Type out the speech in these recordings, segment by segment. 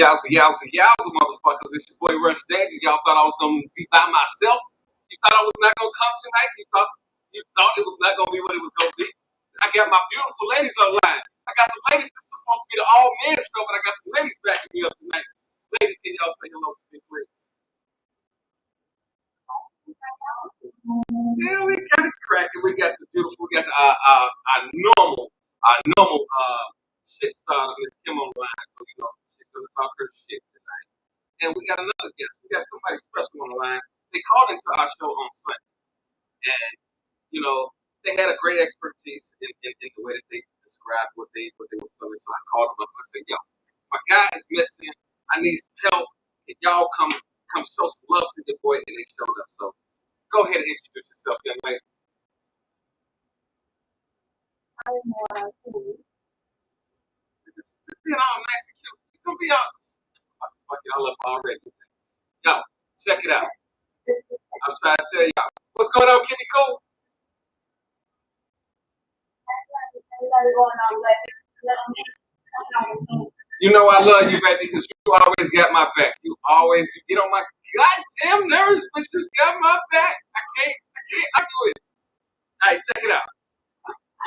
Yowza, motherfuckers. It's your boy Rush Danger. Y'all thought I was going to be by myself? You thought I was not going to come tonight? You thought it was not going to be what it was going to be? I got my beautiful ladies online. I got some ladies. This is supposed to be the all-men show, but I got some ladies backing me up tonight. Ladies, can y'all say hello to me, please? Yeah, we got it cracking. We got the beautiful. We got the, our normal shit starter, Miss Kim on the line. So she's gonna talk her shit tonight. And we got another guest. We got somebody special on the line. They called into our show on Sunday, and they had a great expertise in the way that they described what they were feeling. So I called them up and I said, "Yo, my guy is missing. I need some help. Can y'all come show some love to your boy?" And they showed up. So go ahead and introduce yourself, young lady. Just being all nice and cute. She's gonna be all fuck y'all up already. Yo, check it out. I'm trying to tell y'all. What's going on, Kenny Cole? You know I love you, baby, because you always got my back. You get on my goddamn nerves, but you got my back. I can't do it. All right, check it out.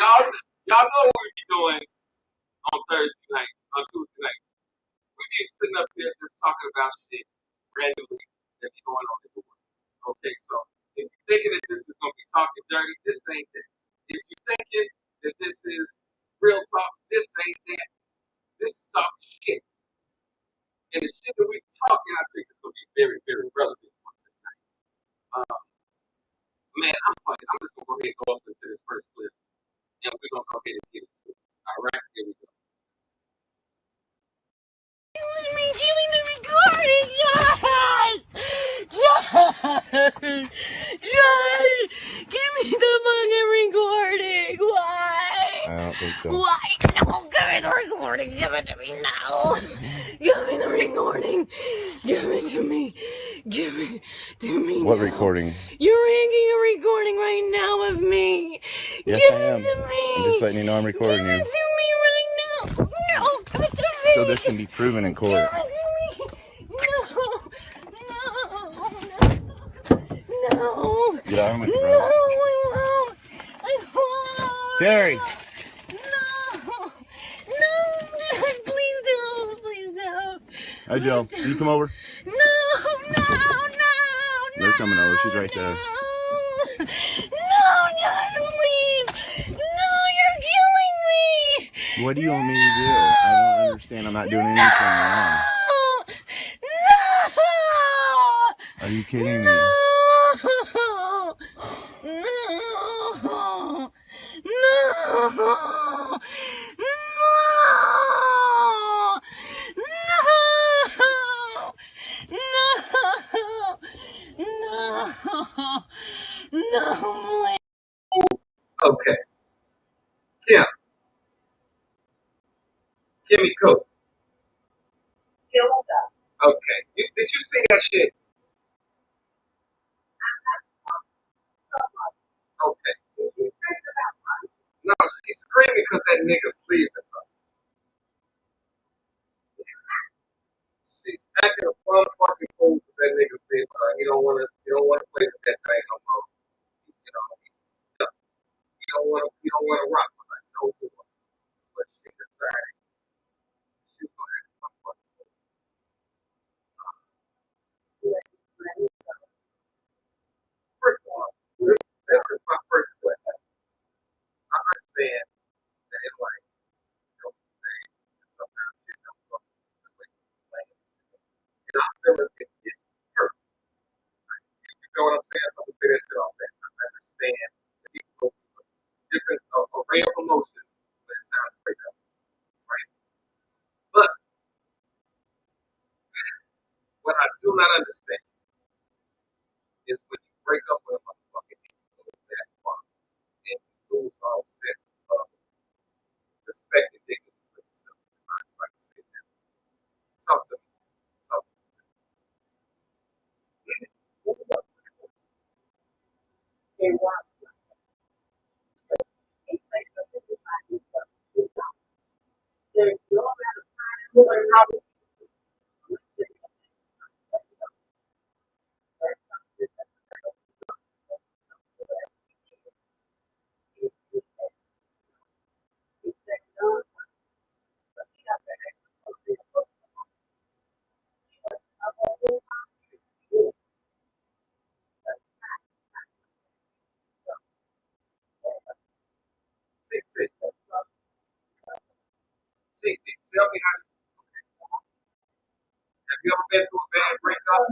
Y'all know what we be doing on Thursday nights, on Tuesday nights. We be sitting up there just talking about shit randomly that be going on in the world. Okay, so if you're thinking that this is gonna be talking dirty, this ain't that. If you're thinking that this is real talk, this ain't that. This is talking shit. And the shit that we talking, I think is gonna be very, very relevant for tonight. Man, I'm just gonna go ahead and go up into this first clip, and we're gonna go ahead and get into it. All right, here we go. Giving the recording, John! Give me the fucking recording. Why? I don't think so. Why? No, give me the recording. Give it to me now. Give me the recording. Give it to me. Give it to me. What now. Recording? You're making a recording right now of me. Yes, give I am. It to me. I'm just letting you know I'm recording give you. It to me right now. No, give it to me. So this can be proven in court. Give it to me. No. Get out of my No, throat. I won't. Terry. No. No, please don't. Please don't. Hi, Joe. Can you come over? No. They're coming over. She's right there. No, don't leave. No, you're killing me. What do you want me to do? I don't understand. I'm not doing anything wrong. No. Are you kidding me? No. Okay, Kimmy Coke. Okay, did you see that shit? Okay. No, she's screaming because that nigga's leaving her. She's acting a plum fucking fool because that nigga's leaving her. He don't want to play with that thing no more. He don't want to rock with her no more. But she decided she's gonna act a plum fucking fool. First of all, this is my first question. I understand that in life, things sometimes shit don't go the way you plan. And I feel as if it's hurt. You know what I'm saying? So I'm gonna say that shit off there. I understand that people go through different array of emotions when it's time to break up, right? But what I do not understand is when you break up with a motherfucking people that far and you lose all sense of respect and dignity for yourself. I'd like to say that. Talk to me. Talk to me. me how. Have you ever been through a bad breakup?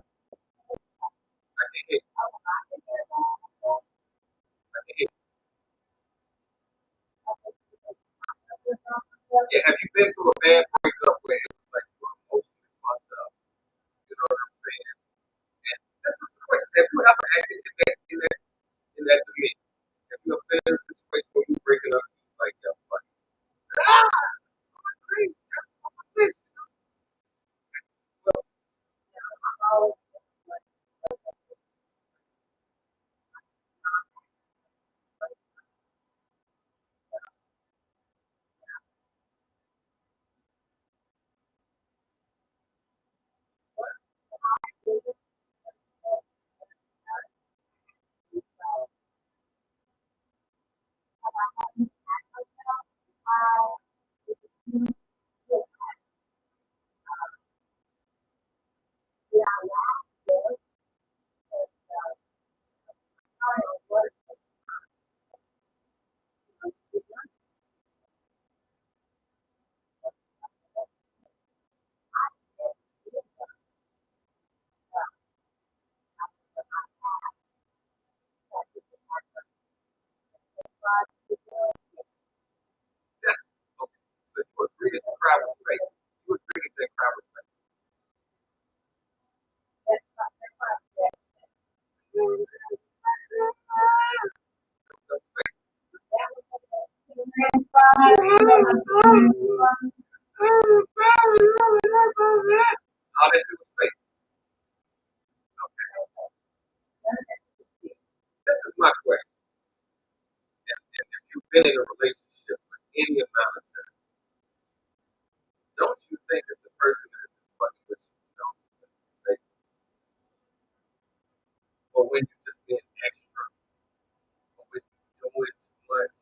I can't hear. I can't hear. Yeah, have you been through a bad breakup where it was like you were emotionally fucked up? You know what I'm saying? And this is the question. Have you ever acted in that demeanor? Have you ever been in a situation where you breaking up and you was like, yo, fuck. Ah! Please, please. Yes. Okay. So you agree that the crowd was fake. You agree that the crowd was fake. That was fake. All that shit was fake. Okay. This is my question. And if you've been in a relationship for any amount of time, don't you think that the person that is fucking with you knows that it's fake? Or when you're just being extra, or when you're doing too much?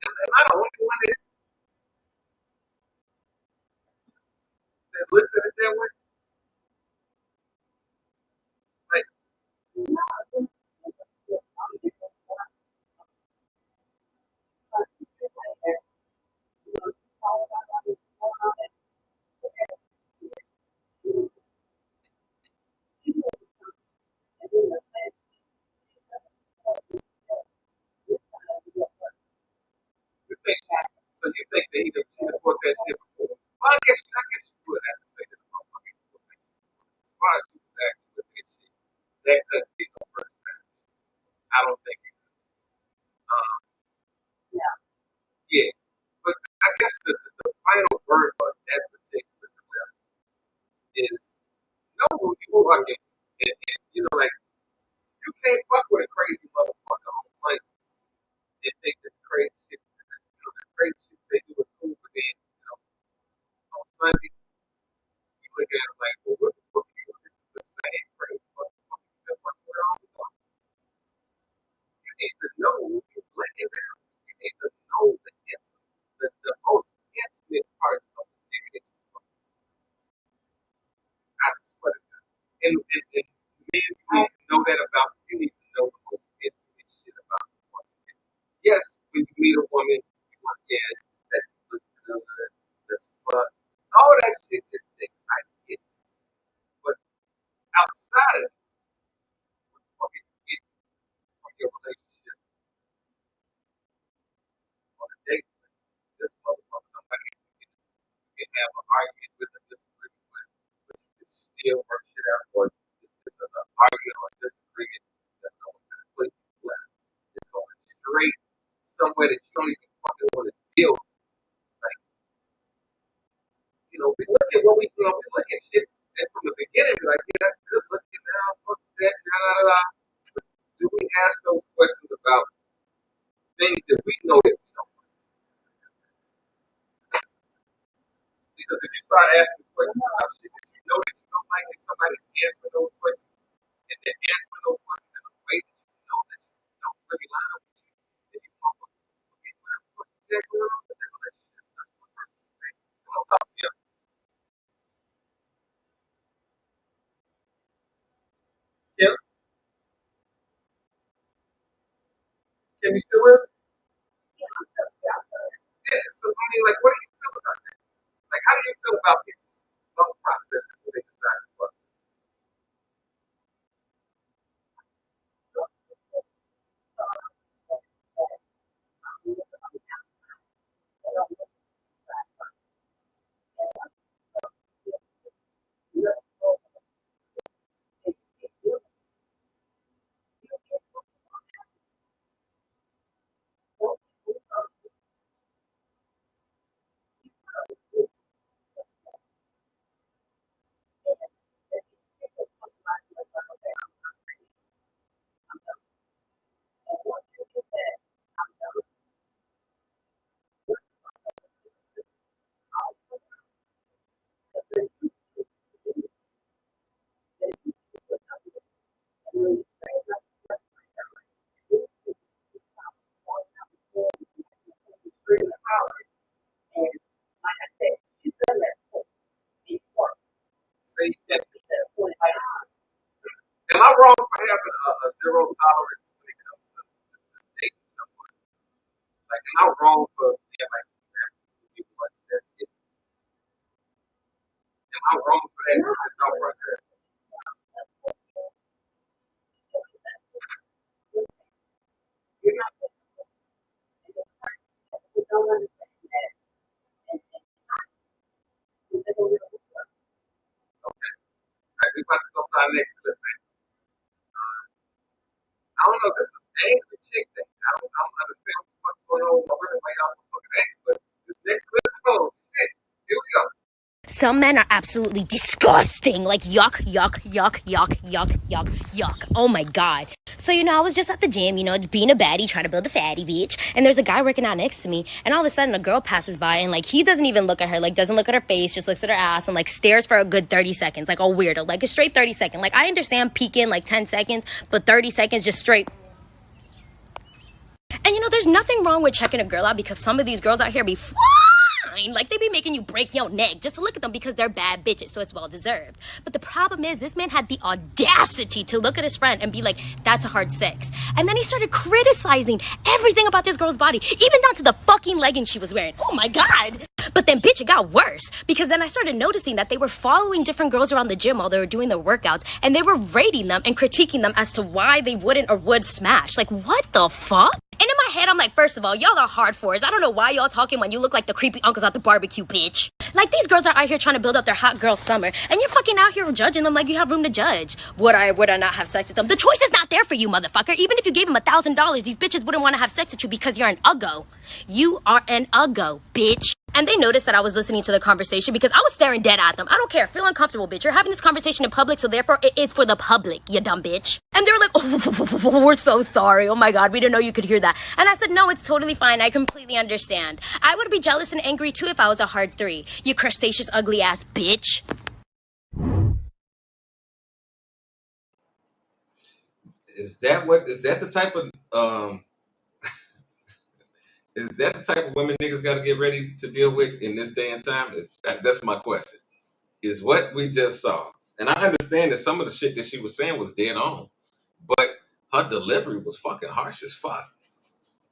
Am I the only one that looks at it that way? Like, you think so you think that she done bought that shit before? Well, I guess you would have to say that the motherfucker bought that shit. As far as she was acting with that shit, that couldn't be no first time. I don't think it. Um, yeah, but I guess the final word on that particular clip is know who you fucking, and you know, like you can't fuck with a crazy motherfucker on Monday and think that the crazy shit, the crazy shit they do is cool, but then on Sunday you look at it like, well, what the fuck are you? This is the same crazy motherfucker you've been fucking with all the time. You need to know who you're looking at. You need to know the most intimate parts of the nigga that you fuck. I swear to God. And men, you need to know that about. You need to know the most intimate shit about the woman. Yes, when you meet a woman, you want, yeah, that look good, that's fun. All that shit is thing. I get it. But outside of what the fuck you get from your relationship on a date, this motherfucker, somebody you can have an argument with or disagree with, but you can still work shit out, or it's just an argument or a disagreement that's going to completely left. It's going straight somewhere that you don't even fucking want to deal with. Like, we look at what we look at shit, and from the beginning, we're like, yeah, that's good looking now, look at that, da da da. But do we ask those questions about things that we know that we don't? Because if you start asking questions about shit that you know that you don't like, and somebody's answering those questions, and they're answering those questions in a way that you know that you don't really line up with you, then you won't forget whatever you got going on with that relationship. That's one person. Come on, talk to you. Kim, Kim, you still with us? Yeah. So I mean, like, what do you feel about that? do you feel about people's thought process when they decide to fuck? Say that. Am I wrong for having a zero tolerance when it comes to dating someone? Like, am I wrong for like people like that? Am I wrong for that thought process? Like, we about to go to our next clip, man. I don't know if this is angry chick thing. I don't understand what's going on with women. Why y'all so fucking angry? But this next clip, oh shit, here we go. Some men are absolutely disgusting. Like, yuck, yuck, yuck, yuck, yuck, yuck, yuck. Oh my God. So, I was just at the gym, being a baddie, trying to build a fatty bitch. And there's a guy working out next to me. And all of a sudden, a girl passes by and, like, he doesn't even look at her, like, doesn't look at her face, just looks at her ass and, like, stares for a good 30 seconds. Like, a weirdo. Like, a straight 30 seconds. Like, I understand peeking, like, 10 seconds, but 30 seconds just straight. And there's nothing wrong with checking a girl out because some of these girls out here be fine. Like, they be making you break your neck just to look at them because they're bad bitches, so it's well deserved. But the problem is, this man had the audacity to look at his friend and be like, that's a hard sex. And then he started criticizing everything about this girl's body, even down to the fucking leggings she was wearing. Oh my God. But then, bitch, it got worse because then I started noticing that they were following different girls around the gym while they were doing their workouts, and they were rating them and critiquing them as to why they wouldn't or would smash. Like, what the fuck? And in my head, I'm like, first of all, y'all are hardcores. I don't know why y'all talking when you look like the creepy uncles at the barbecue, bitch. Like, these girls are out here trying to build up their hot girl summer, and you're fucking out here judging them like you have room to judge. Would I not have sex with them? The choice is not there for you, motherfucker. Even if you gave them $1,000, these bitches wouldn't want to have sex with you because you're an uggo. You are an uggo, bitch. And they noticed that I was listening to the conversation because I was staring dead at them. I don't care. Feel uncomfortable, bitch. You're having this conversation in public, so therefore it is for the public, you dumb bitch. And they were like, oh, we're so sorry. Oh my God, we didn't know you could hear that. And I said, no, it's totally fine. I completely understand. I would be jealous and angry too if I was a hard 3. You crustaceous, ugly ass bitch. Is that the type of is that the type of women niggas got to get ready to deal with in this day and time? That's my question. Is what we just saw, and I understand that some of the shit that she was saying was dead on, but her delivery was fucking harsh as fuck.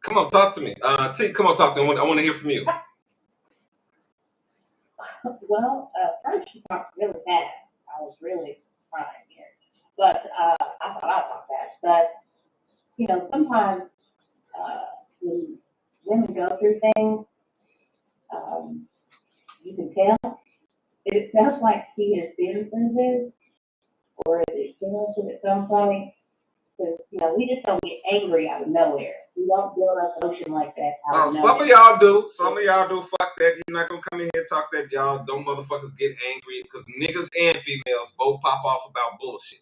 Come on, talk to me. T, come on, talk to me. I want to hear from you. Well, first she talked really fast. I was really crying here. But I thought I talked fast. But, sometimes when women go through things, you can tell. It sounds like she has been through this, or is it experienced at some point? Because, we just don't get angry out of nowhere. We don't build up emotion like that out of nowhere. Some of y'all do. Some of y'all do. Fuck that. You're not gonna come in here and talk that. Y'all don't motherfuckers get angry because niggas and females both pop off about bullshit.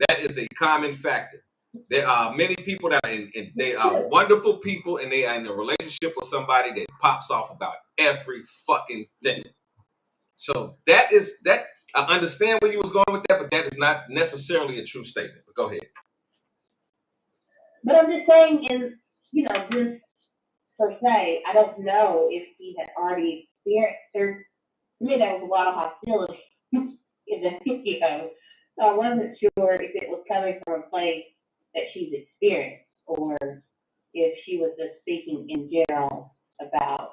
That is a common factor. There are many people that are they are wonderful people and they are in a relationship with somebody that pops off about every fucking thing. So that is that. I understand where you was going with that, but that is not necessarily a true statement. But go ahead. But I'm just saying, this per se, I don't know if he had already experienced her. To me, there was a lot of hostility in the video. So I wasn't sure if it was coming from a place that she's experienced or if she was just speaking in general about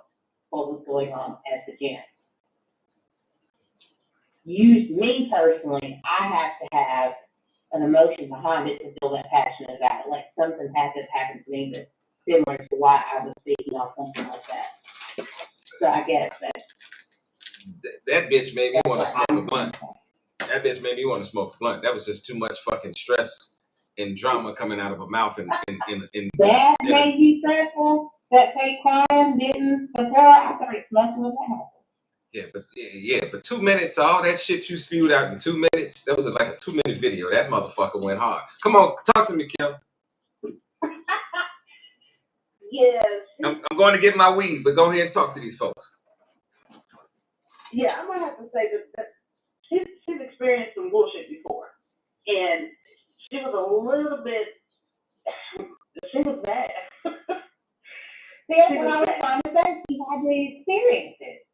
what was going on at the gym. me personally, I have to have an emotion behind it to feel that passionate about it. Like something has to happen to me that's similar to why I was speaking on something like that. So I guess that bitch made me want to smoke a blunt. That bitch made me want to smoke a blunt. That was just too much fucking stress and drama coming out of her mouth. That made you stressful? That fake crying didn't before I started smoking with that? Yeah, but 2 minutes, all that shit you spewed out in 2 minutes, that was like a 2-minute video. That motherfucker went hard. Come on, talk to me, Kim. Yes. I'm going to get my weed, but go ahead and talk to these folks. Yeah, I'm gonna have to say that she's experienced some bullshit before, and she was a little bit. She was mad. See, that's what I was trying to say. She had to experience it.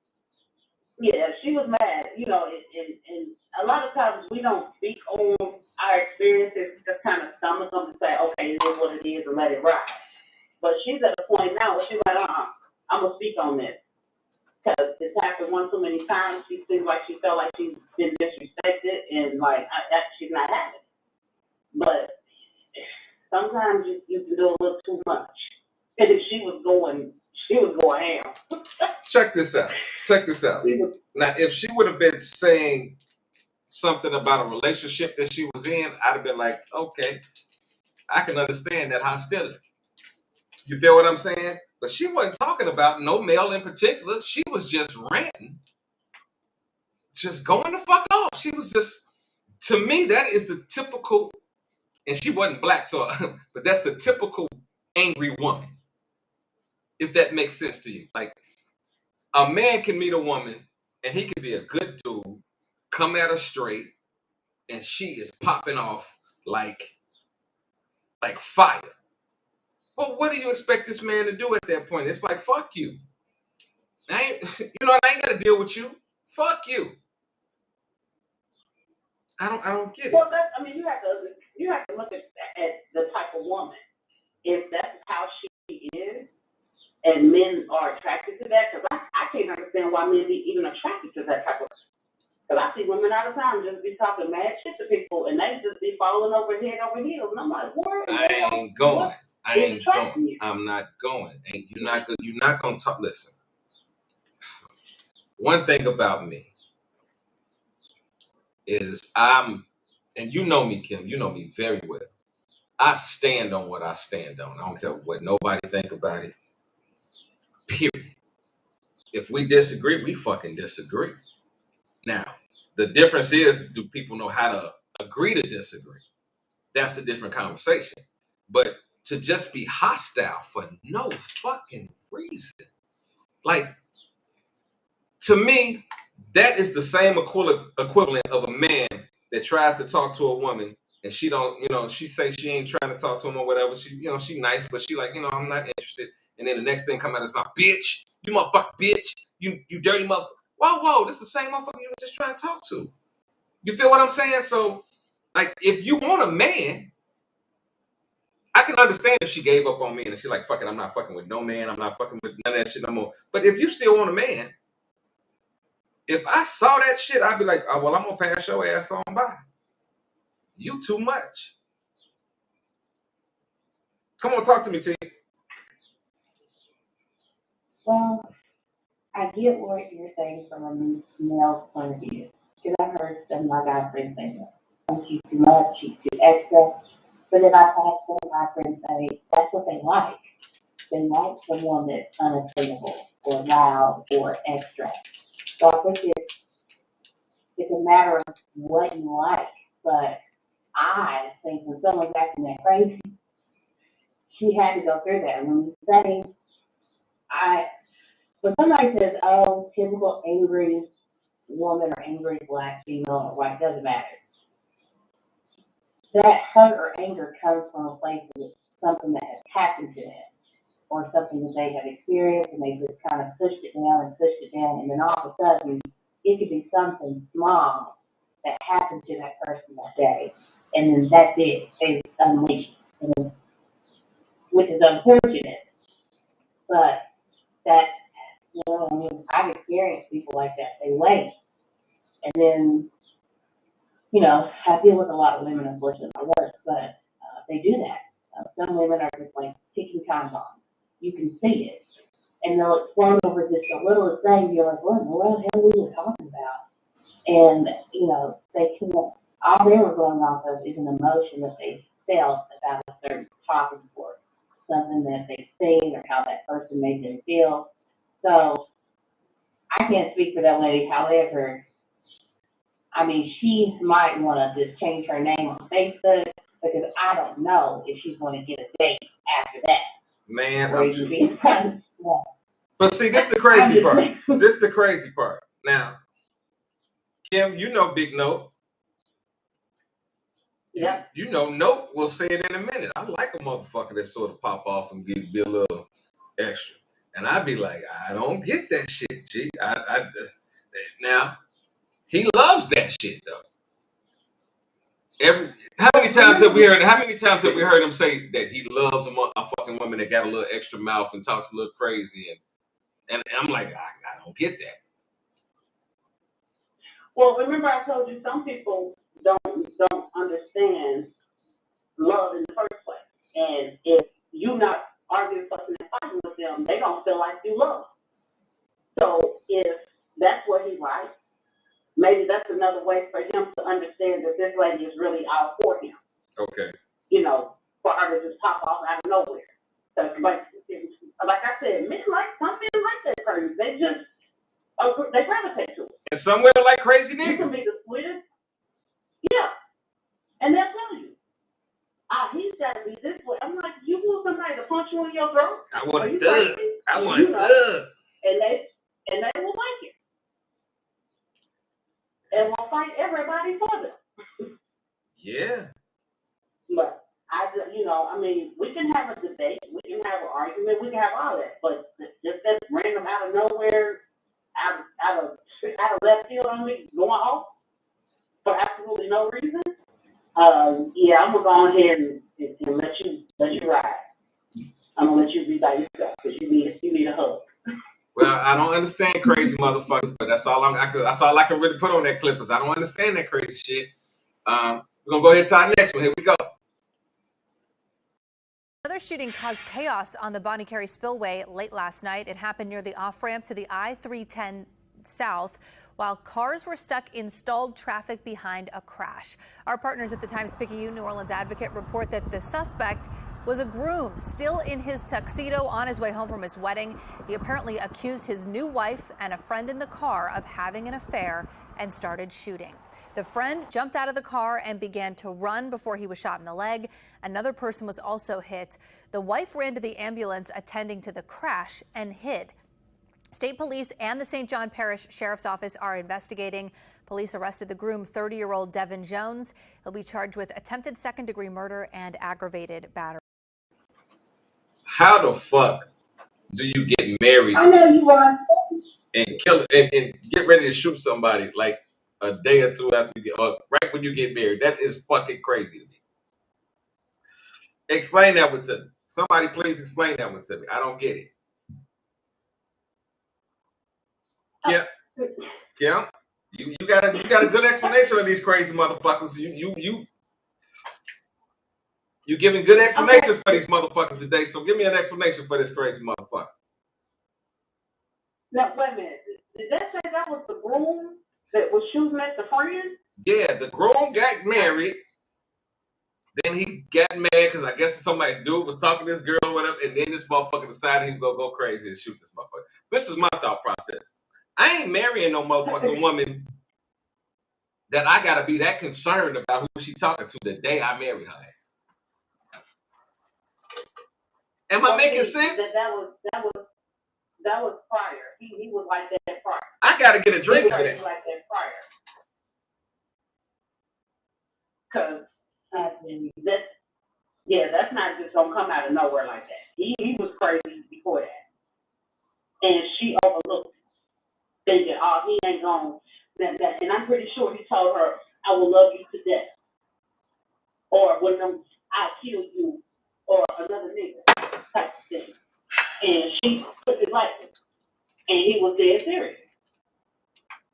Yeah, she was mad. You know, and a lot of times we don't speak on our experiences, just kind of stomach them and say, okay, it is what it is, and let it ride. But she's at a point now where she's like, I'm gonna speak on this. Because it's happened one too many times. She seems like she felt like she's been disrespected and like she's not having it. But sometimes you can do a little too much. And if she was going ham. Check this out. Now, if she would have been saying something about a relationship that she was in, I'd have been like, okay, I can understand that hostility. You feel what I'm saying? But she wasn't talking about no male in particular. She was just ranting. Just going the fuck off. She was just, to me, that is the typical, and she wasn't black, so, but that's the typical angry woman. If that makes sense to you. Like, a man can meet a woman, and he can be a good dude, come at her straight, and she is popping off like fire. Well, what do you expect this man to do at that point? It's like, fuck you. I ain't got to deal with you. Fuck you. I don't get it. Well, you have to look at the type of woman. If that's how she is, and men are attracted to that, because I can't understand why men be even attracted to that type of. Because I see women all the time just be talking mad shit to people, and they just be falling over heels, and I'm like, what? I ain't going. I'm not going. You're not gonna talk. Listen. One thing about me is and you know me, Kim. You know me very well. I stand on what I stand on. I don't care what nobody think about it. Period. If we disagree, we fucking disagree. Now, the difference is, do people know how to agree to disagree? That's a different conversation. But to just be hostile for no fucking reason. Like, to me, that is the same equivalent of a man that tries to talk to a woman and she don't, she say she ain't trying to talk to him or whatever. She nice, but she like, I'm not interested. And then the next thing come out of his mouth, bitch, you motherfucking bitch, you dirty motherfucker. Whoa, this is the same motherfucker you were just trying to talk to. You feel what I'm saying? So, like, if you want a man, I can understand if she gave up on me and she's like, fuck it, I'm not fucking with no man. I'm not fucking with none of that shit no more. But if you still want a man, if I saw that shit, I'd be like, oh, well, I'm going to pass your ass on by. You too much. Come on, talk to me, T. Well, I get what you're saying from a male point of view. Because I've heard some of my guy friends say that. She's too much, she's too extra. But if I've had some of my friends say that's what they like. They like someone that's unattainable or loud or extra. So I think it's a matter of what you like. But I think when someone's acting that crazy, she had to go through that. When you say, when somebody says, oh, typical angry woman or angry black female or white, doesn't matter. That hurt or anger comes from a place of something that has happened to them or something that they have experienced and they just kind of pushed it down, and then all of a sudden it could be something small that happened to that person that day, and then that's it. They unleashed, which is unfortunate, but that, I've experienced people like that. They wait, And then, you know, I deal with a lot of women, unfortunately, at my work, but they do that. Some women are just like ticking time bombs. You can see it. And they'll explode over just the littlest thing. You're like, what in the world the hell were you talking about? And, you know, they can't, all they were going off of is an emotion that they felt about a certain topic or something that they've seen or how that person made them feel. So I can't speak for that lady. However, I mean, she might want to just change her name on Facebook because I don't know if she's going to get a date after that. Man, or even be friends. Yeah. But see, this is the crazy part. This is the crazy part. Now, Kim, you know Big Note. Yep. You know, Note will say it in a minute. I like a motherfucker that sort of pop off and be a little extra. And I'd be like, I don't get that shit, G. I just, now, he loves that shit, though. How many times have we heard him say that he loves a fucking woman that got a little extra mouth and talks a little crazy, and I'm like, I don't get that. Well, remember I told you some people don't understand love in the first place, and if you not arguing, fussing, and fighting with them, they don't feel like you love them. So if that's what he likes, maybe that's another way for him to understand that this lady is really out for him. Okay. You know, for her to just pop off out of nowhere. So, like I said, men like some men like that person. They just they gravitate to it. And some women like crazy niggas. You can be the sweetest. Yeah. And they'll tell you, he's got to be this way. I'm like, you want somebody to punch you in your throat? I want a thug. I want a thug. And they will like it. And will fight everybody for them. Yeah. But I mean, we can have a debate, we can have an argument, we can have all that, but just that random out of nowhere, out of left field on me, going off for absolutely no reason. Yeah, I'm gonna go ahead and let you ride. I'm gonna let you be by yourself because you need a hug. Well, I don't understand crazy motherfuckers, but that's all I can really put on that clip is I don't understand that crazy shit. We're gonna go ahead to our next one. Here we go. Another shooting caused chaos on the Bonnie Carey Spillway late last night. It happened near the off-ramp to the I-310 South while cars were stuck in stalled traffic behind a crash. Our partners at the Times-Picayune New Orleans Advocate report that the suspect was a groom still in his tuxedo on his way home from his wedding. He apparently accused his new wife and a friend in the car of having an affair and started shooting. The friend jumped out of the car and began to run before he was shot in the leg. Another person was also hit. The wife ran to the ambulance attending to the crash and hid. State police and the St. John Parish Sheriff's Office are investigating. Police arrested the groom, 30-year-old Devin Jones. He'll be charged with attempted second-degree murder and aggravated battery. How the fuck do you get married I know you are. and kill and get ready to shoot somebody like a day or two after right when you get married? That is fucking crazy to me. Explain that one to me. Somebody please explain that one to me. I don't get it. Yeah. Yeah. You got a good explanation of these crazy motherfuckers. You giving good explanations for these motherfuckers today. So give me an explanation for this crazy motherfucker. Now wait a minute. Did that say that was the groom that was shooting at the friend? Yeah, the groom got married. Then he got mad because I guess dude was talking to this girl or whatever, and then this motherfucker decided he was gonna go crazy and shoot this motherfucker. This is my thought process. I ain't marrying no motherfucking woman that I gotta be that concerned about who she talking to the day I marry her. Am I making sense? That was prior. He was like that prior. I gotta get a drink for that. He was like that prior. Cause that's not just gonna come out of nowhere like that. He was crazy before that, and she overlooked it, thinking, "Oh, he ain't gonna." And I'm pretty sure he told her, "I will love you to death," or "When I'll kill you," or another nigga type of thing. And she took it like it, and he was dead serious.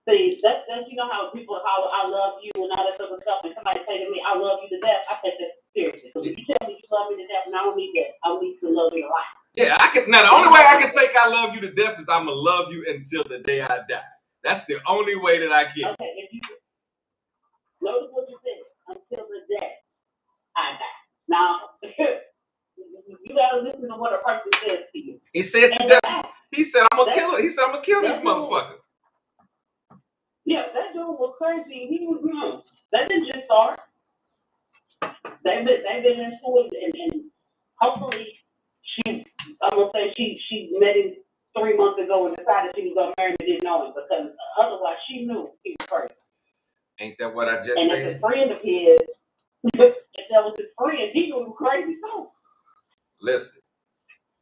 See, that's you know how people holler, I love you and all that other stuff, and somebody say to me, I love you to death. I take that seriously. So if you tell me you love me to death, and I don't need that. I need to love you to life. Yeah, I can. Now the only way I can take I love you to death is I'm gonna love you until the day I die. That's the only way that I get. Okay, if you notice what you said, until the day I die. Now you gotta listen to what a person says to you. He said to death. He said I'm gonna kill it. He said I'm gonna kill this motherfucker. Yeah, that dude was crazy. He was That didn't just start. They've been into it, and hopefully I'm gonna say she met him 3 months ago and decided she was gonna marry him and didn't know him, because otherwise she knew he was crazy. Ain't that what I just and said? And as a friend of his, if that was his friend, he knew he was crazy too. Listen,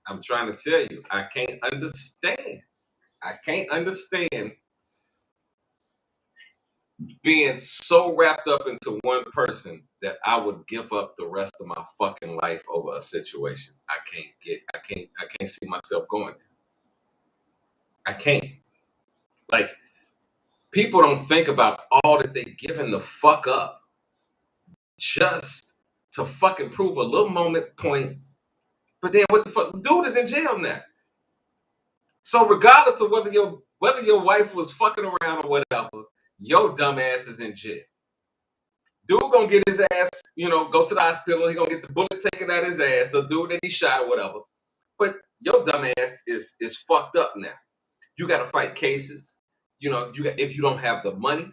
I'm trying to tell you, I can't understand. I can't understand being so wrapped up into one person that I would give up the rest of my fucking life over a situation. I can't see myself going there. I can't. Like, people don't think about all that they giving the fuck up just to fucking prove a little moment point. But then what the fuck? Dude is in jail now. So regardless of whether your wife was fucking around or whatever, your dumb ass is in jail. Dude gonna get his ass, go to the hospital. He gonna get the bullet taken out of his ass. The dude that he shot or whatever. But your dumb ass is fucked up now. You got to fight cases. If you don't have the money,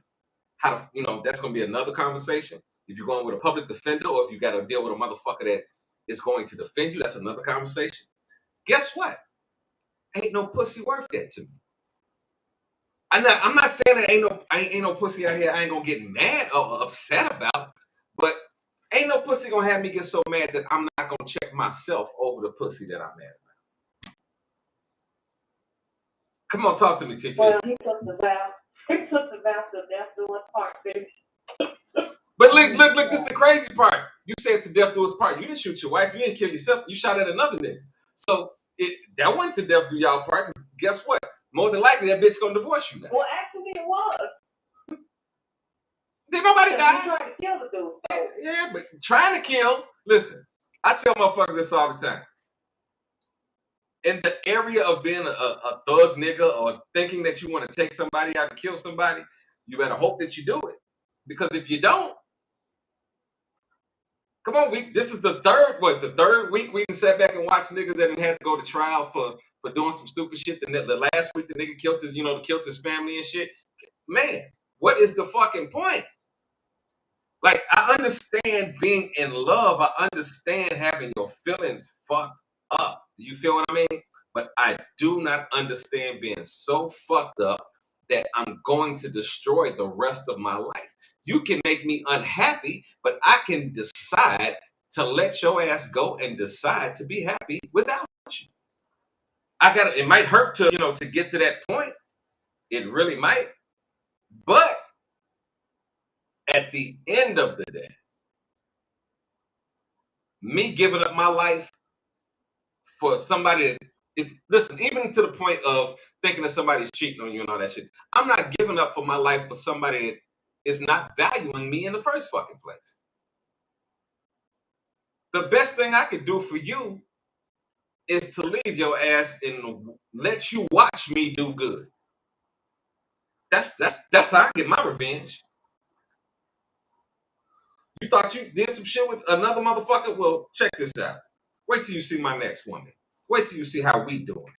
that's gonna be another conversation. If you're going with a public defender, or if you got to deal with a motherfucker that is going to defend you, that's another conversation. Guess what? Ain't no pussy worth that to me. I'm not saying that ain't no pussy out here I ain't gonna get mad or upset about, but ain't no pussy gonna have me get so mad that I'm not gonna check myself over the pussy that I'm mad about. Come on, talk to me, TT. Well, he took the vow to death do us part, baby. But look, this is the crazy part. You said to death do us part. You didn't shoot your wife, you didn't kill yourself, you shot at another nigga. So that went to death do y'all part, because guess what? More than likely, that bitch gonna divorce you now. Well, actually, it was. Did nobody die? Trying to kill the dude. So. Yeah, but trying to kill. Listen, I tell motherfuckers this all the time. In the area of being a thug nigga or thinking that you want to take somebody out and kill somebody, you better hope that you do it. Because if you don't, come on, this is the third week we can sat back and watch niggas that had to go to trial for doing some stupid shit. The last week the nigga killed his family and shit. Man, what is the fucking point? Like, I understand being in love. I understand having your feelings fucked up. You feel what I mean? But I do not understand being so fucked up that I'm going to destroy the rest of my life. You can make me unhappy, but I can decide to let your ass go and decide to be happy without you. It might hurt to get to that point. It really might. But at the end of the day, me giving up my life for somebody listen, even to the point of thinking that somebody's cheating on you and all that shit, I'm not giving up for my life for somebody that is not valuing me in the first fucking place. The best thing I could do for you is to leave your ass and let you watch me do good. That's how I get my revenge. You thought you did some shit with another motherfucker? Well, check this out. Wait till you see my next woman. Wait till you see how we doing.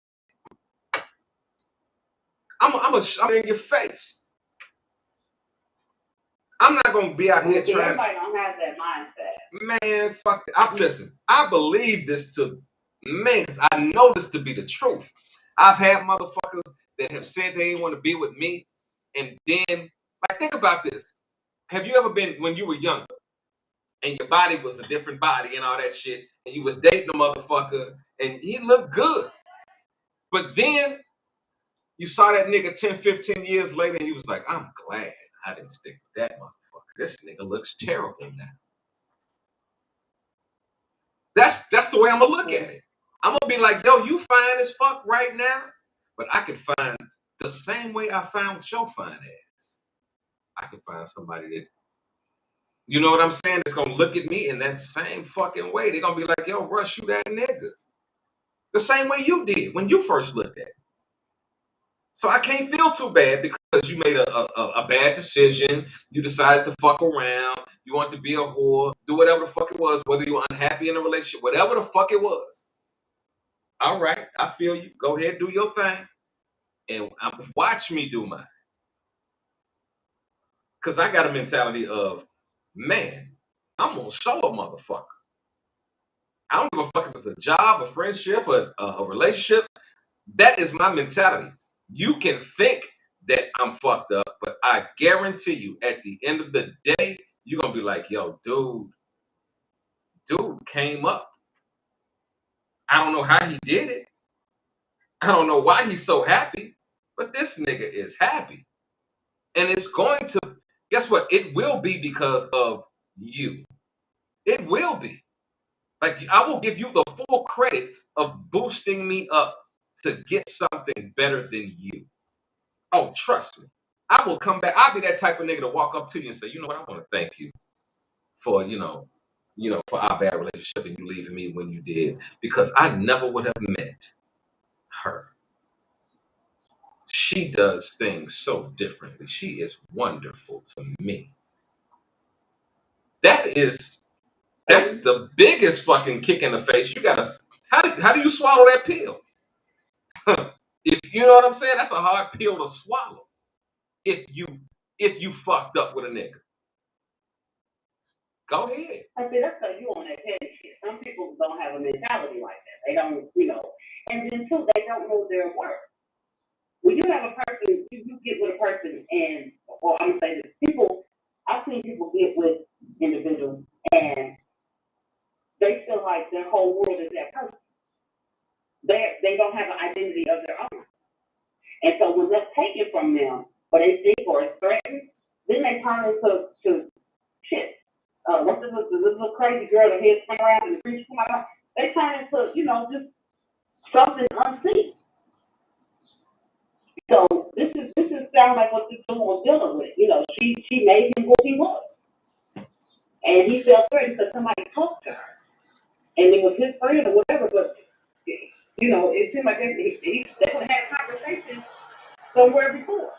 I'm in your face. I'm not gonna be out here trying. Everybody don't have that mindset. Man, fuck it. Listen, I believe this because I know this to be the truth. I've had motherfuckers that have said they didn't want to be with me, and then, like, think about this. Have you ever been, when you were younger, and your body was a different body and all that shit, and you was dating a motherfucker, and he looked good, but then you saw that nigga 10, 15 years later, and he was like, I'm glad I didn't stick with that motherfucker. This nigga looks terrible now. That's the way I'm gonna look at it. I'm gonna be like, yo, you fine as fuck right now, but I could find the same way I found your fine ass, I can find somebody that, you know what I'm saying, that's gonna look at me in that same fucking way. They're gonna be like, yo, Russ, you that nigga. The same way you did when you first looked at it. So I can't feel too bad because you made a bad decision. You decided to fuck around. You want to be a whore. Do whatever the fuck it was, whether you were unhappy in a relationship, whatever the fuck it was. All right, I feel you. Go ahead, do your thing. And watch me do mine. Because I got a mentality of, man, I'm going to show a motherfucker. I don't give a fuck if it's a job, a friendship, a relationship. That is my mentality. You can think that I'm fucked up, but I guarantee you at the end of the day, you're going to be like, yo, dude came up. I don't know how he did it. I don't know why he's so happy, but this nigga is happy. And it's going to, guess what? It will be because of you. It will be. Like, I will give you the full credit of boosting me up to get something better than you. Oh, trust me. I will come back. I'll be that type of nigga to walk up to you and say, you know what, I want to thank you for, for our bad relationship and you leaving me when you did. Because I never would have met her. She does things so differently. She is wonderful to me. That's the biggest fucking kick in the face. You gotta, how do you swallow that pill? If you know what I'm saying, that's a hard pill to swallow. If you fucked up with a nigga. Go ahead. I see, that's because you on that petty shit. Some people don't have a mentality like that. They don't, and then too, they don't know their worth. When you have a person, you get with a person and, or I'm gonna say this, I've seen people get with individuals and they feel like their whole world is that person. They don't have an identity of their own. And so when that's taken from them, or they think or it's threatened, then they turn into shit. What's this little crazy girl that head spin around and the creature come out? They turn into, just something unseen. So this is sound like what this woman was dealing with. She made him what he was. And he felt threatened because somebody talked to her. And it was his friend or whatever, but it seemed like they would have had a conversation somewhere before.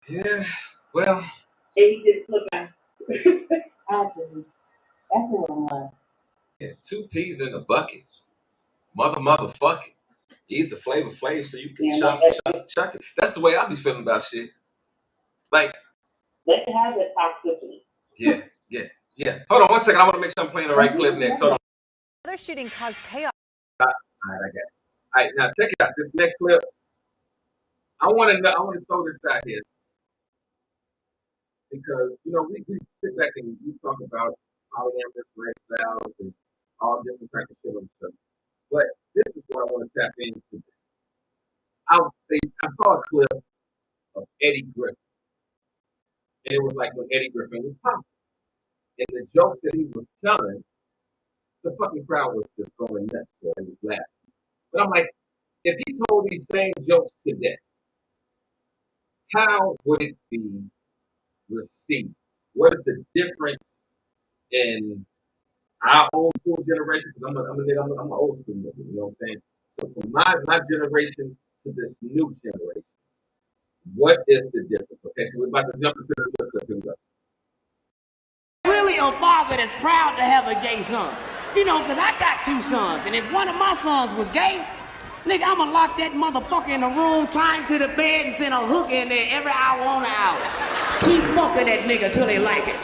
Yeah, well. And he just looked like, that's what I'm like. Yeah, 2 peas in a bucket. Motherfuck it. He's a Flavor Flav, so you can chuck it. That's the way I be feeling about shit. Like, they can have that toxicity. Yeah. Hold on 1 second. I want to make sure I'm playing the right clip next. Hold on. Another shooting caused chaos. All right, I got it. All right, now check it out. This next clip, I want to throw this out here because we sit back and we talk about polyamorous lifestyles and all different types of shit and stuff. But this is what I want to tap into. I saw a clip of Eddie Griffin, and it was like when Eddie Griffin was popping, and the jokes that he was telling, the fucking crowd was just going nuts. It was laughing. But I'm like, if he told these same jokes today, how would it be received? What is the difference in our old school generation? Because I'm an old school nigga, you know what I'm saying? So from my generation to this new generation, what is the difference? Okay, so we're about to jump into this little clip. Here we go. Really a father that's proud to have a gay son. Because I got 2 sons, and if one of my sons was gay, nigga, I'ma lock that motherfucker in the room, tie him to the bed, and send a hook in there every hour on the hour. Keep fucking that nigga till they like it.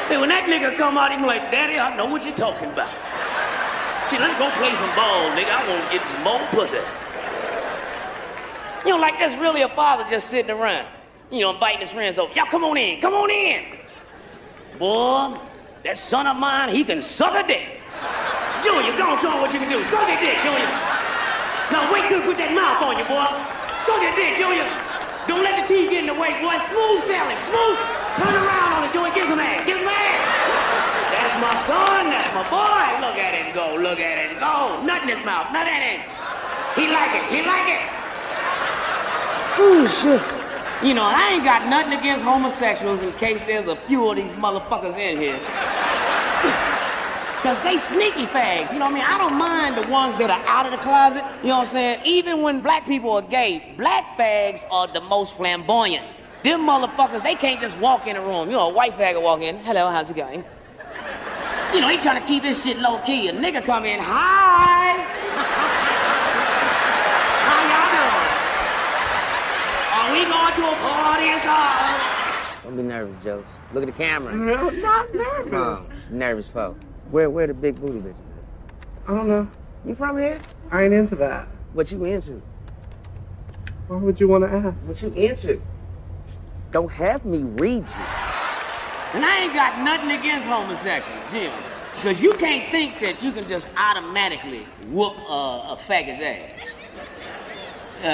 And when that nigga come out, he be like, Daddy, I know what you're talking about. See, let's go play some ball, nigga. I want to get some more pussy. Like that's really a father just sitting around, inviting his friends over. Y'all come on in. Boy, that son of mine, he can suck a dick. Junior, go on, show him what you can do. Suck that dick, Junior. Now wait till you put that mouth on you, boy. Suck that dick, Junior. Don't let the teeth get in the way, boy. Smooth sailing, smooth. Turn around on it, Junior. Get some ass, That's my son, that's my boy. Look at it go, Nut in his mouth, nut in it. He like it. Ooh, shit. You know, I ain't got nothing against homosexuals in case there's a few of these motherfuckers in here. Because they sneaky fags, you know what I mean? I don't mind the ones that are out of the closet, you know what I'm saying? Even when black people are gay, black fags are the most flamboyant. Them motherfuckers, they can't just walk in a room. You know, a white fag will walk in, hello, how's it going? You know, he trying to keep this shit low key. A nigga come in, hi! How y'all doing? Are we going to a party inside? Don't be nervous, Jokes. Look at the camera. No, I'm not nervous. Come on, nervous folk. Where the big booty bitches at? I don't know. You from here? I ain't into that. What you into? Why would you want to ask? What you into? Don't have me read you. And I ain't got nothing against homosexuals, you know, because you can't think that you can just automatically whoop a faggot's ass.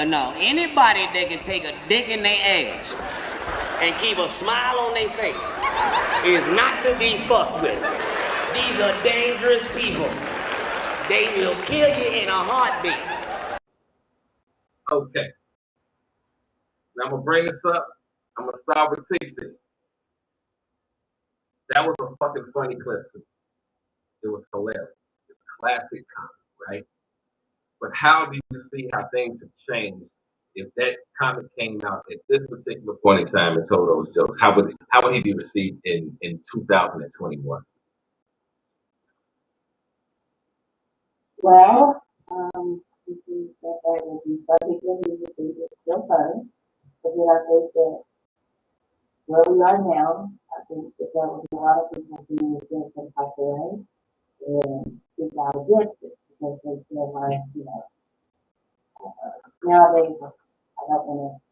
No, anybody that can take a dick in their ass and keep a smile on their face is not to be fucked with. These are dangerous people. They will kill you in a heartbeat. Okay. Now I'm gonna bring this up. I'm gonna start with TC. That was a fucking funny clip too. It was hilarious. It's classic comedy, right? But how do you see how things have changed if that comic came out at this particular point in time and told those jokes? How would he be received in 2021? Well, this is that will be funny for me to think it's still funny. But then I think that where we are now, I think that there will be a lot of people who will feel some type of way and speak out against it because they feel like, you know, nowadays, I don't want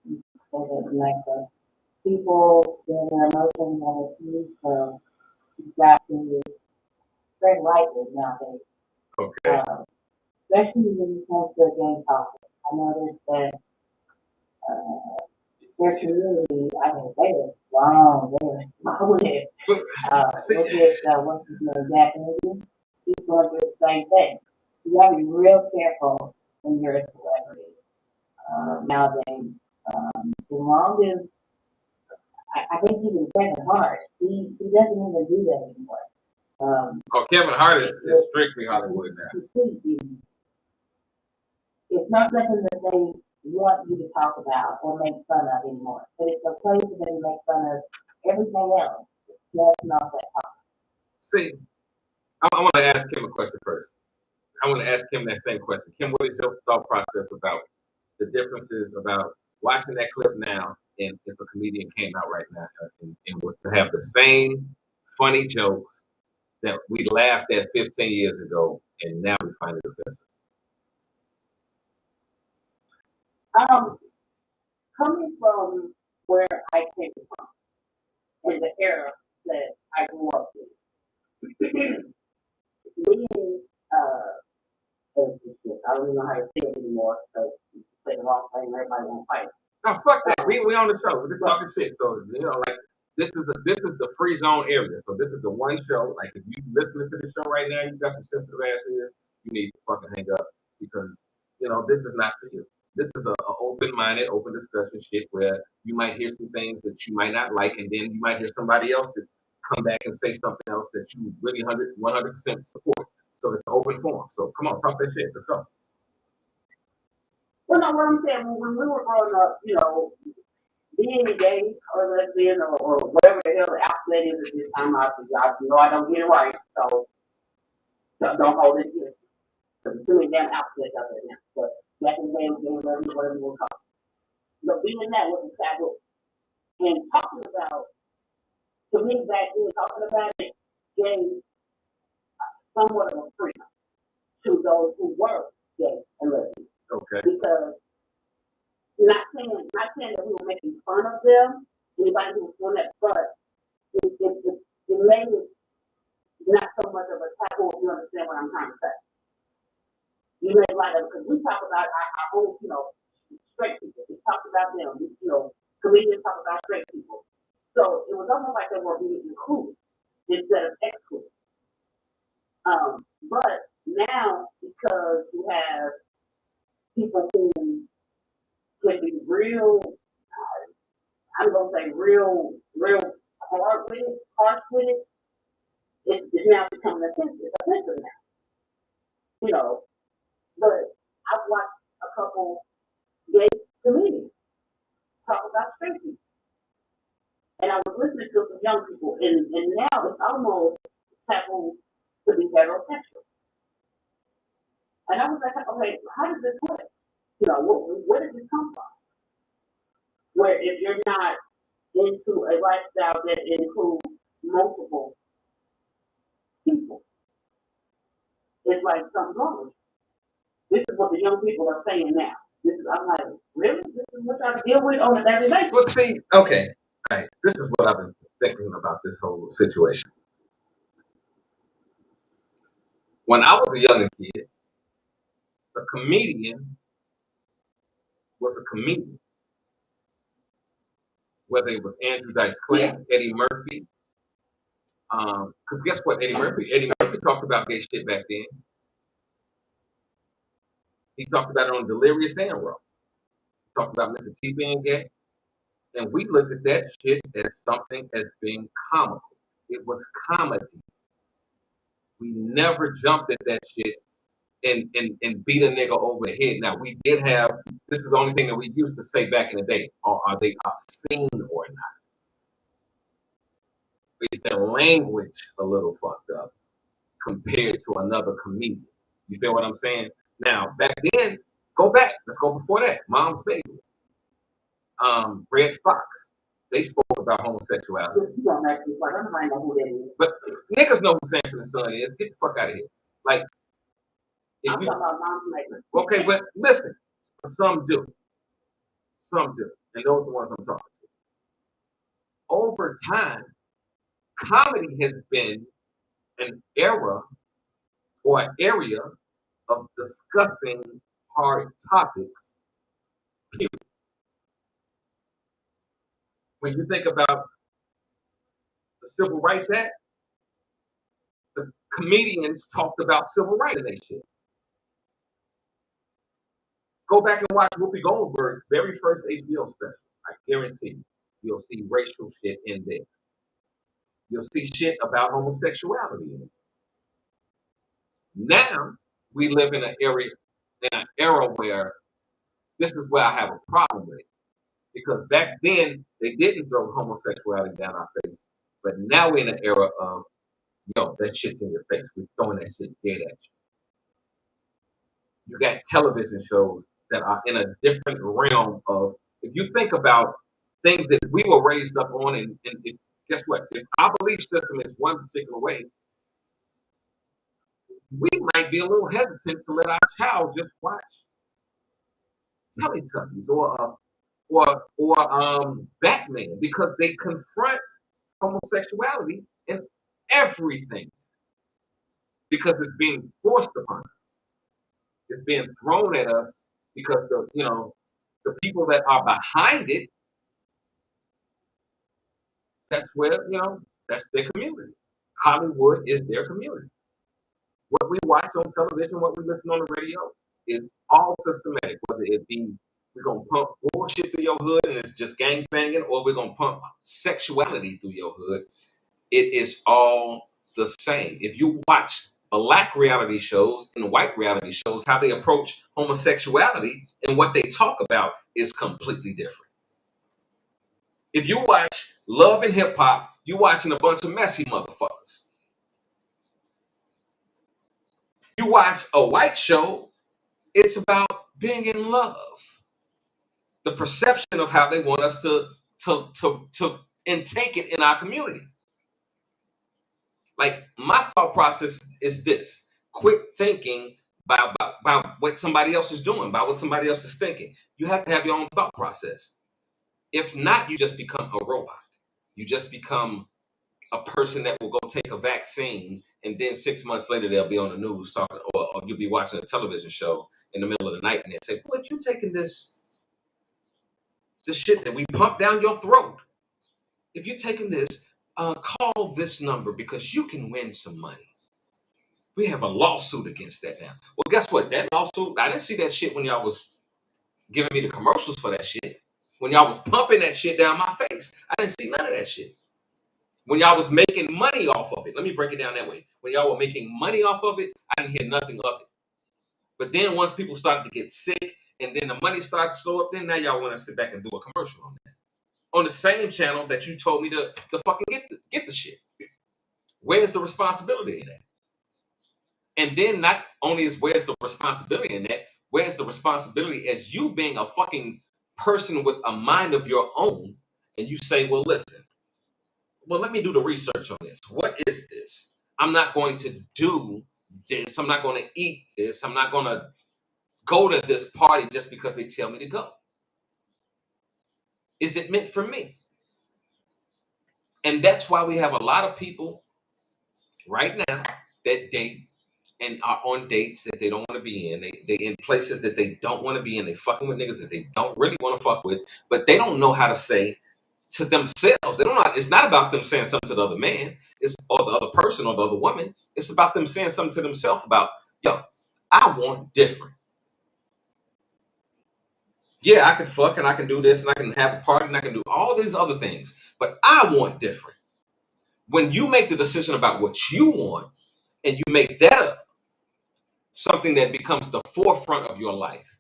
to say that like people, their emotions on the TV, so you've got to very lightly nowadays. Okay. Especially when it comes to a game topic. I noticed that their community, I mean, they were strong, they were solid. Look at what he's doing Japanese. He's going through the same thing. You got to be real careful when you're a celebrity nowadays. As long as I think even Kevin Hart, he doesn't even do that anymore. Kevin Hart is strictly Hollywood now. It's not something that they want you to talk about or make fun of anymore. But it's okay for them to make fun of everything else. That's not that topic. See, I want to ask Kim a question first. I want to ask Kim that same question. Kim, what is your thought process about the differences about watching that clip now and if a comedian came out right now and was to have the same funny jokes that we laughed at 15 years ago and now we find it offensive? Coming from where I came from and the era that I grew up in, being I don't even know how to say it anymore because you say the wrong thing, everybody won't fight. No, fuck that. We on the show. We're just talking shit. So like this is the free zone area. So this is the one show. Like if you listening to the show right now, you got some sensitive ass ears, you need to fucking hang up because this is not for you. This is a open-minded, open discussion shit where you might hear some things that you might not like, and then you might hear somebody else that come back and say something else that you really 100% support. So it's an open forum. So come on, talk that shit. Let's go. Well, no, what I'm saying, when we were growing up, being gay or lesbian or whatever the hell the outlet is at this time, I don't get it right, so don't hold it here. There's too many damn outlets out there now. But back in the day, whatever you want to call it. But being that was a taboo. And talking about, to me back then, talking about it gave somewhat of a freedom to those who were gay and lesbian. Okay. Because not saying that we were making fun of them, anybody who was doing that, but it made it not so much of a taboo, if you understand what I'm trying to say. You made light of it, because we talk about our own, straight people. We talk about them, comedians talk about straight people. So it was almost like they were being included instead of excluded. But now, because you have people who could be real, I'm going to say real harsh with it. It's now becoming offensive now, you know. But I've watched a couple gay comedians talk about straight people. And I was listening to some young people, and now it's almost taboo to be heterosexual. And I was like, okay, how does this work? You know, where does this come from? Where if you're not into a lifestyle that includes multiple people, it's like something's wrong with you. This is what the young people are saying now. I'm like, really? This is what y'all deal with on a daily basis? Well, see, okay, all right. This is what I've been thinking about this whole situation. When I was a younger kid, a comedian was a comedian. Whether it was Andrew Dice Clay, Eddie Murphy, because guess what, Eddie Murphy talked about gay shit back then. He talked about it on Delirious and Raw. He talked about Mr. T being gay. And we looked at that shit as something as being comical. It was comedy. We never jumped at that shit and beat a nigga over the head. Now, we did have, this is the only thing that we used to say back in the day. Are they obscene or not? Is their language a little fucked up compared to another comedian? You feel what I'm saying? Now, back then, go back. Let's go before that. Mom's Baby. Red Fox. They spoke about homosexuality. But niggas know who Sanford and Son is. Get the fuck out of here. Like, if I'm talking about Mom's Baby. Okay, but listen. Some do. Some do. And those are the ones I'm talking to. Over time, comedy has been an era or an area of discussing hard topics, period. When you think about the Civil Rights Act, the comedians talked about civil rights and that shit. Go back and watch Whoopi Goldberg's very first HBO special. I guarantee you'll see racial shit in there. You'll see shit about homosexuality in it. Now we live in an era where this is where I have a problem with it. Because back then they didn't throw homosexuality down our face. But now we're in an era of, yo, that shit's in your face. We're throwing that shit dead at you. You got television shows that are in a different realm of, if you think about things that we were raised up on, and guess what? If our belief system is one particular way, we might be a little hesitant to let our child just watch Teletubbies or Batman, because they confront homosexuality in everything, because it's being forced upon us. It's being thrown at us because the people that are behind it, that's where, that's their community. Hollywood is their community. What we watch on television, what we listen on the radio is all systematic, whether it be we're going to pump bullshit through your hood and it's just gang banging, or we're going to pump sexuality through your hood. It is all the same. If you watch Black reality shows and white reality shows, how they approach homosexuality and what they talk about is completely different. If you watch Love and Hip Hop, you're watching a bunch of messy motherfuckers. You watch a white show, it's about being in love. The perception of how they want us to intake it in our community. Like, my thought process is this: quit thinking by what somebody else is doing, by what somebody else is thinking. You have to have your own thought process. If not, you just become a robot. You just become a person that will go take a vaccine, and then 6 months later they'll be on the news talking, or you'll be watching a television show in the middle of the night, and they say, well, if you're taking this shit that we pump down your throat, if you're taking this, call this number because you can win some money. We have a lawsuit against that now. Well, guess what? That lawsuit, I didn't see that shit when y'all was giving me the commercials for that shit. When y'all was pumping that shit down my face, I didn't see none of that shit. When y'all was making money off of it, let me break it down that way. When y'all were making money off of it, I didn't hear nothing of it. But then once people started to get sick and then the money started to slow up, then now y'all want to sit back and do a commercial on that. On the same channel that you told me to fucking get the shit. Where's the responsibility in that? And then not only is where's the responsibility in that, where's the responsibility as you being a fucking person with a mind of your own, and you say, well, listen, well, let me do the research on this. What is this? I'm not going to do this. I'm not going to eat this. I'm not going to go to this party just because they tell me to go. Is it meant for me? And that's why we have a lot of people right now that date and are on dates that they don't want to be in. They in places that they don't want to be in. They fucking with niggas that they don't really want to fuck with, but they don't know how to say to themselves. They don't know. It's not about them saying something to the other man, or the other person or the other woman. It's about them saying something to themselves about, yo, I want different. Yeah, I can fuck and I can do this and I can have a party and I can do all these other things, but I want different. When you make the decision about what you want and you make that something that becomes the forefront of your life,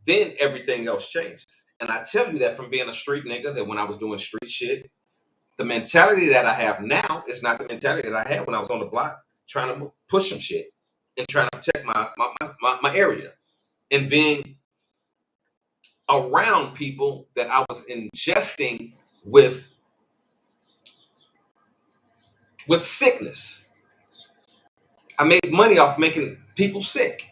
then everything else changes. And I tell you that from being a street nigga, that when I was doing street shit, the mentality that I have now is not the mentality that I had when I was on the block trying to push some shit and trying to protect my area and being around people that I was ingesting with sickness. I made money off making people sick.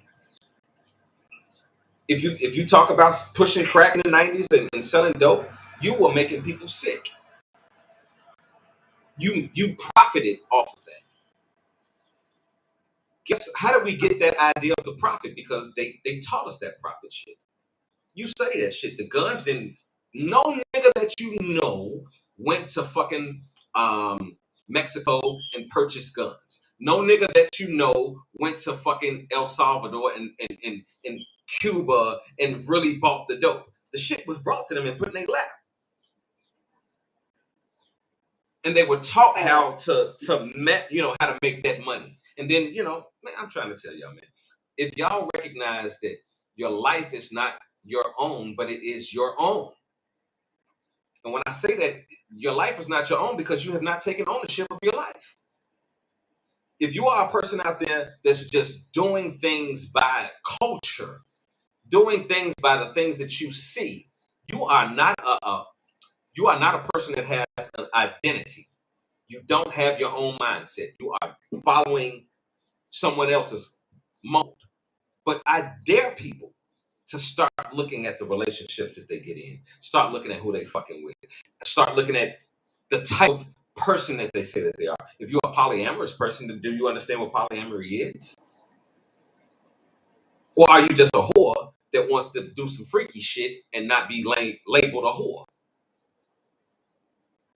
If you talk about pushing crack in the 90s and selling dope, you were making people sick. You profited off of that. Guess how did we get that idea of the profit? Because they taught us that profit shit. You say that shit. The guns didn't. No nigga that you know went to fucking Mexico and purchased guns. No nigga that you know went to fucking El Salvador and Cuba and really bought the dope. The shit was brought to them and put in their lap. And they were taught how to how to make that money. And then, man, I'm trying to tell y'all, man, if y'all recognize that your life is not your own, but it is your own. And when I say that your life is not your own, because you have not taken ownership of your life. If you are a person out there that's just doing things by culture, doing things by the things that you see, you are not a person that has an identity. You don't have your own mindset. You are following someone else's mode. But I dare people to start looking at the relationships that they get in. Start looking at who they fucking with. Start looking at the type of person that they say that they are. If you're a polyamorous person, do you understand what polyamory is? Or are you just a whore that wants to do some freaky shit and not be labeled a whore?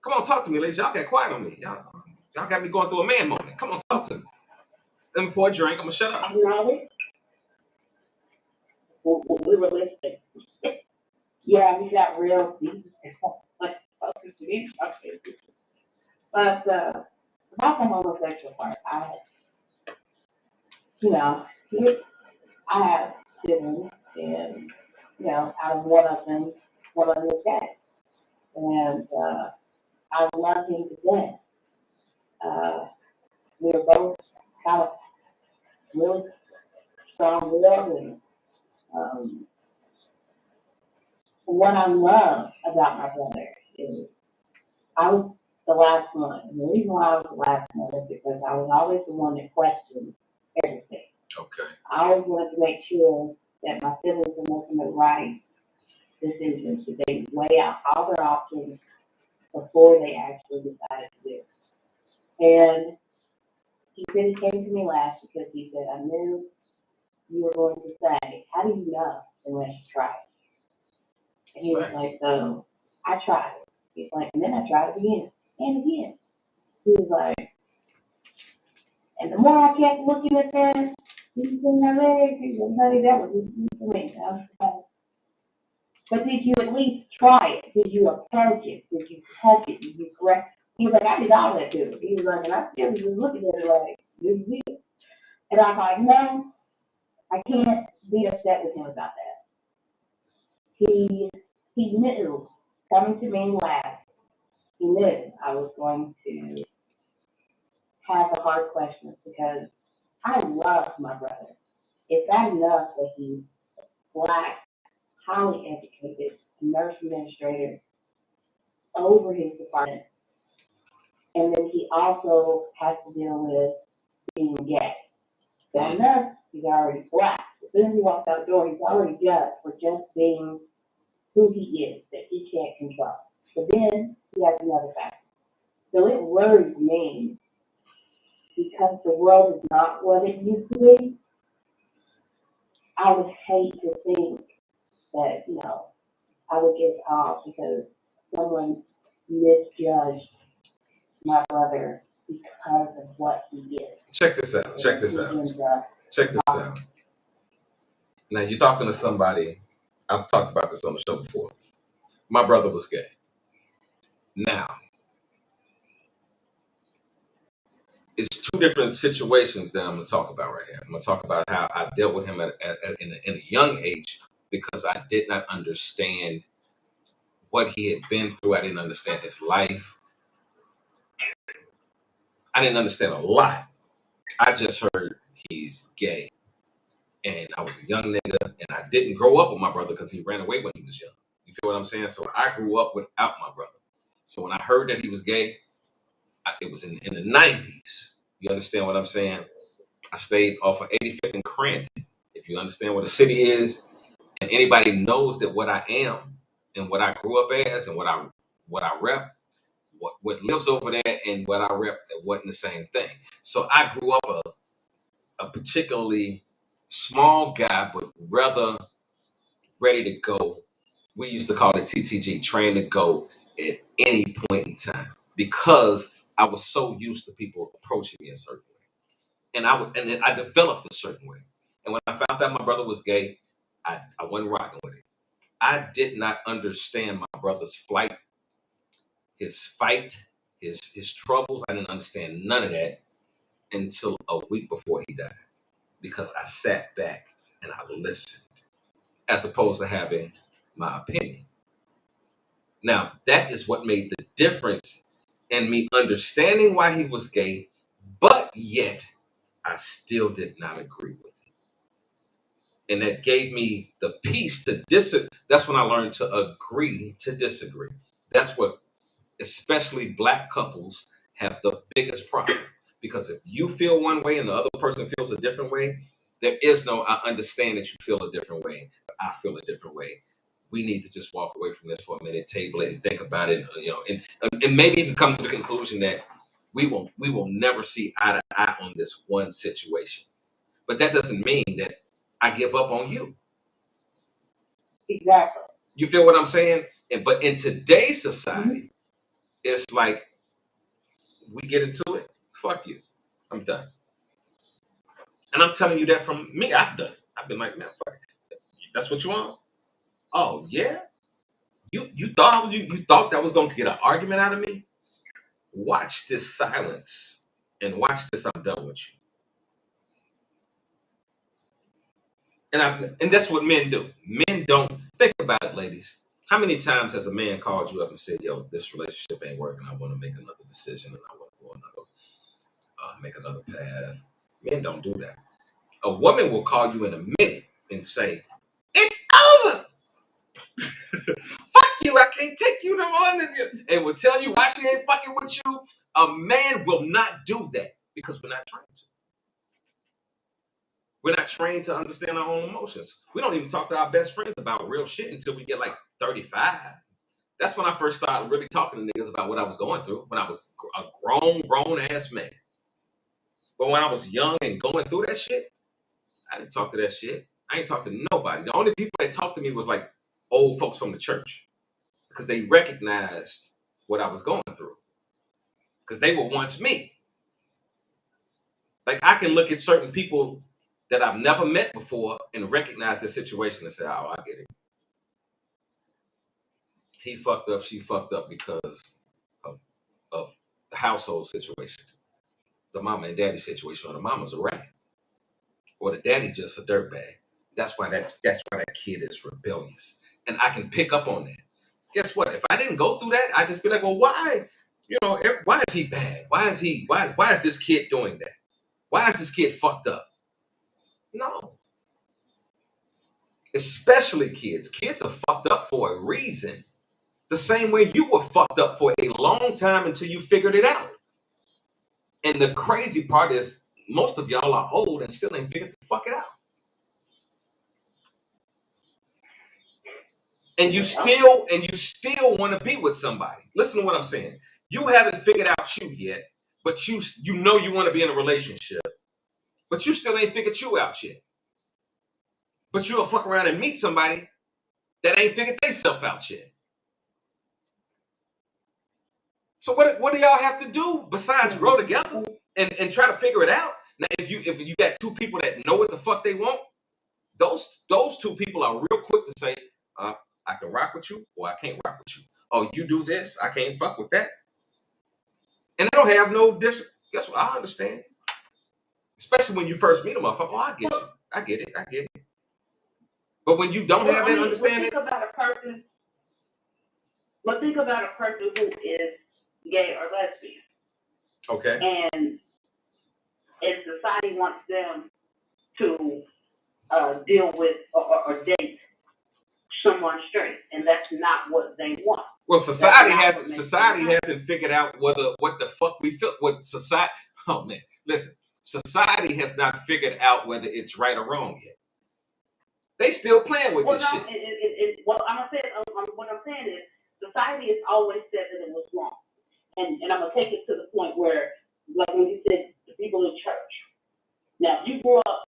Come on, talk to me, ladies. Y'all got quiet on me. Y'all got me going through a man moment. Come on, talk to me. Let me pour a drink. I'm going to shut up. We were listening. Yeah, we got real deep. But about the homosexual part, I have siblings, and out of one of them is gay, and I love him to death. We're both kind of really strong-willed, and what I love about my brother is I was the last one. And the reason why I was the last one is because I was always the one that questioned everything. Okay. I always wanted to make sure that my siblings were making the right decisions, that they weigh out all their options before they actually decided to do it. And he said he came to me last because he said, I knew you were going to say, how do you know unless you try it? And he was like, so I tried it. He's like, and then I tried it again and again. He was like, and the more I kept looking at that, he was in my legs. He said, honey, that was easy for me. I was like, But did you at least try it? Did you approach it? Did you touch it? Did you correct? He was like, I did all that too. He was like, and I still was looking at it like, this is it. And I was like, no, I can't be upset with him about that. He knew, coming to me last, he knew I was going to have the hard questions because I love my brother. It's not enough that he's black, highly educated, nurse administrator over his department, and then he also has to deal with being gay. That nurse, he's already black. As soon as he walks out the door, he's already judged for just being who he is, that he can't control. But then he has another factor. So it worries me because the world is not what it used to be. I would hate to think that, I would get caught because someone misjudged my brother because of what he is. Check this out. Check this out. Check this out. Now, you're talking to somebody, I've talked about this on the show before. My brother was gay. Now, it's two different situations that I'm going to talk about right here. I'm going to talk about how I dealt with him in a young age because I did not understand what he had been through. I didn't understand his life. I didn't understand a lot. I just heard he's gay. And I was a young nigga, and I didn't grow up with my brother because he ran away when he was young. You feel what I'm saying? So I grew up without my brother. So when I heard that he was gay, it was in the 90s. You understand what I'm saying? I stayed off of 85th and Crandon. If you understand what a city is, and anybody knows that what I am and what I grew up as and what I rep, what lives over there and what I rep, that wasn't the same thing. So I grew up a particularly small guy, but rather ready to go. We used to call it TTG, train to go at any point in time, because I was so used to people approaching me a certain way, and then I developed a certain way. And when I found out my brother was gay, I wasn't rocking with it. I did not understand my brother's flight, his fight, his troubles. I didn't understand none of that until a week before he died, because I sat back and I listened, as opposed to having my opinion. Now, that is what made the difference in me understanding why he was gay, but yet I still did not agree with it. And that gave me the peace to disagree. That's when I learned to agree to disagree. That's what especially black couples have the biggest problem. Because if you feel one way and the other person feels a different way, there is no, I understand that you feel a different way, but I feel a different way. We need to just walk away from this for a minute, table it, and think about it, and maybe even come to the conclusion that we will never see eye to eye on this one situation. But that doesn't mean that I give up on you. Exactly. You feel what I'm saying? But in today's society, it's like we get into it. Fuck you. I'm done. And I'm telling you that from me. I've done it. I've been like, man, fuck it. That's what you want? Oh yeah. You thought you thought that was gonna get an argument out of me? Watch this silence and watch this. I'm done with you. And that's what men do. Men don't think about it, ladies. How many times has a man called you up and said, "Yo, this relationship ain't working. I want to make another decision and I want to go make another path." Men don't do that. A woman will call you in a minute and say, "It's over. Fuck you. I can't take you no more," and will tell you why she ain't fucking with you. A man will not do that because we're not trained to. We're not trained to understand our own emotions. We don't even talk to our best friends about real shit until we get like 35. That's when I first started really talking to niggas about what I was going through when I was a grown ass man. But when I was young and going through that shit, I didn't talk to that shit. I ain't talk to nobody. The only people that talked to me was like old folks from the church, because they recognized what I was going through, because they were once me. Like, I can look at certain people that I've never met before and recognize their situation and say, "Oh, I get it." he fucked up, she fucked up because of the household situation, the mama and daddy situation, or the mama's a rat, or the daddy just a dirtbag. That's why that kid is rebellious, and I can pick up on that. Guess what? If I didn't go through that, I'd just be like, well, why? Why is he bad? Why is this kid doing that? Why is this kid fucked up? No. Especially kids. Kids are fucked up for a reason. The same way you were fucked up for a long time until you figured it out. And the crazy part is most of y'all are old and still ain't figured the fuck it out. And you still want to be with somebody. Listen to what I'm saying. You haven't figured out you yet, but you know you want to be in a relationship. But you still ain't figured you out yet. But you'll fuck around and meet somebody that ain't figured themselves out yet. So what do y'all have to do besides grow together and try to figure it out? Now, if you got two people that know what the fuck they want, those two people are real quick to say, I can rock with you or I can't rock with you. Oh, you do this, I can't fuck with that. And they don't have no difference. Guess what? I understand. Especially when you first meet a motherfucker. Oh, I get you. I get it. But when you don't have that understanding. Think about a person who is gay or lesbian. Okay. And if society wants them to deal with or date someone straight, and that's not what they want. Well, society hasn't figured out what the fuck we feel. What society? Oh man, listen. Society has not figured out whether it's right or wrong yet. They still playing with this shit. What I'm saying is, society has always said that it was wrong, and I'm gonna take it to the point where, like when you said the people in church. Now, if you grew up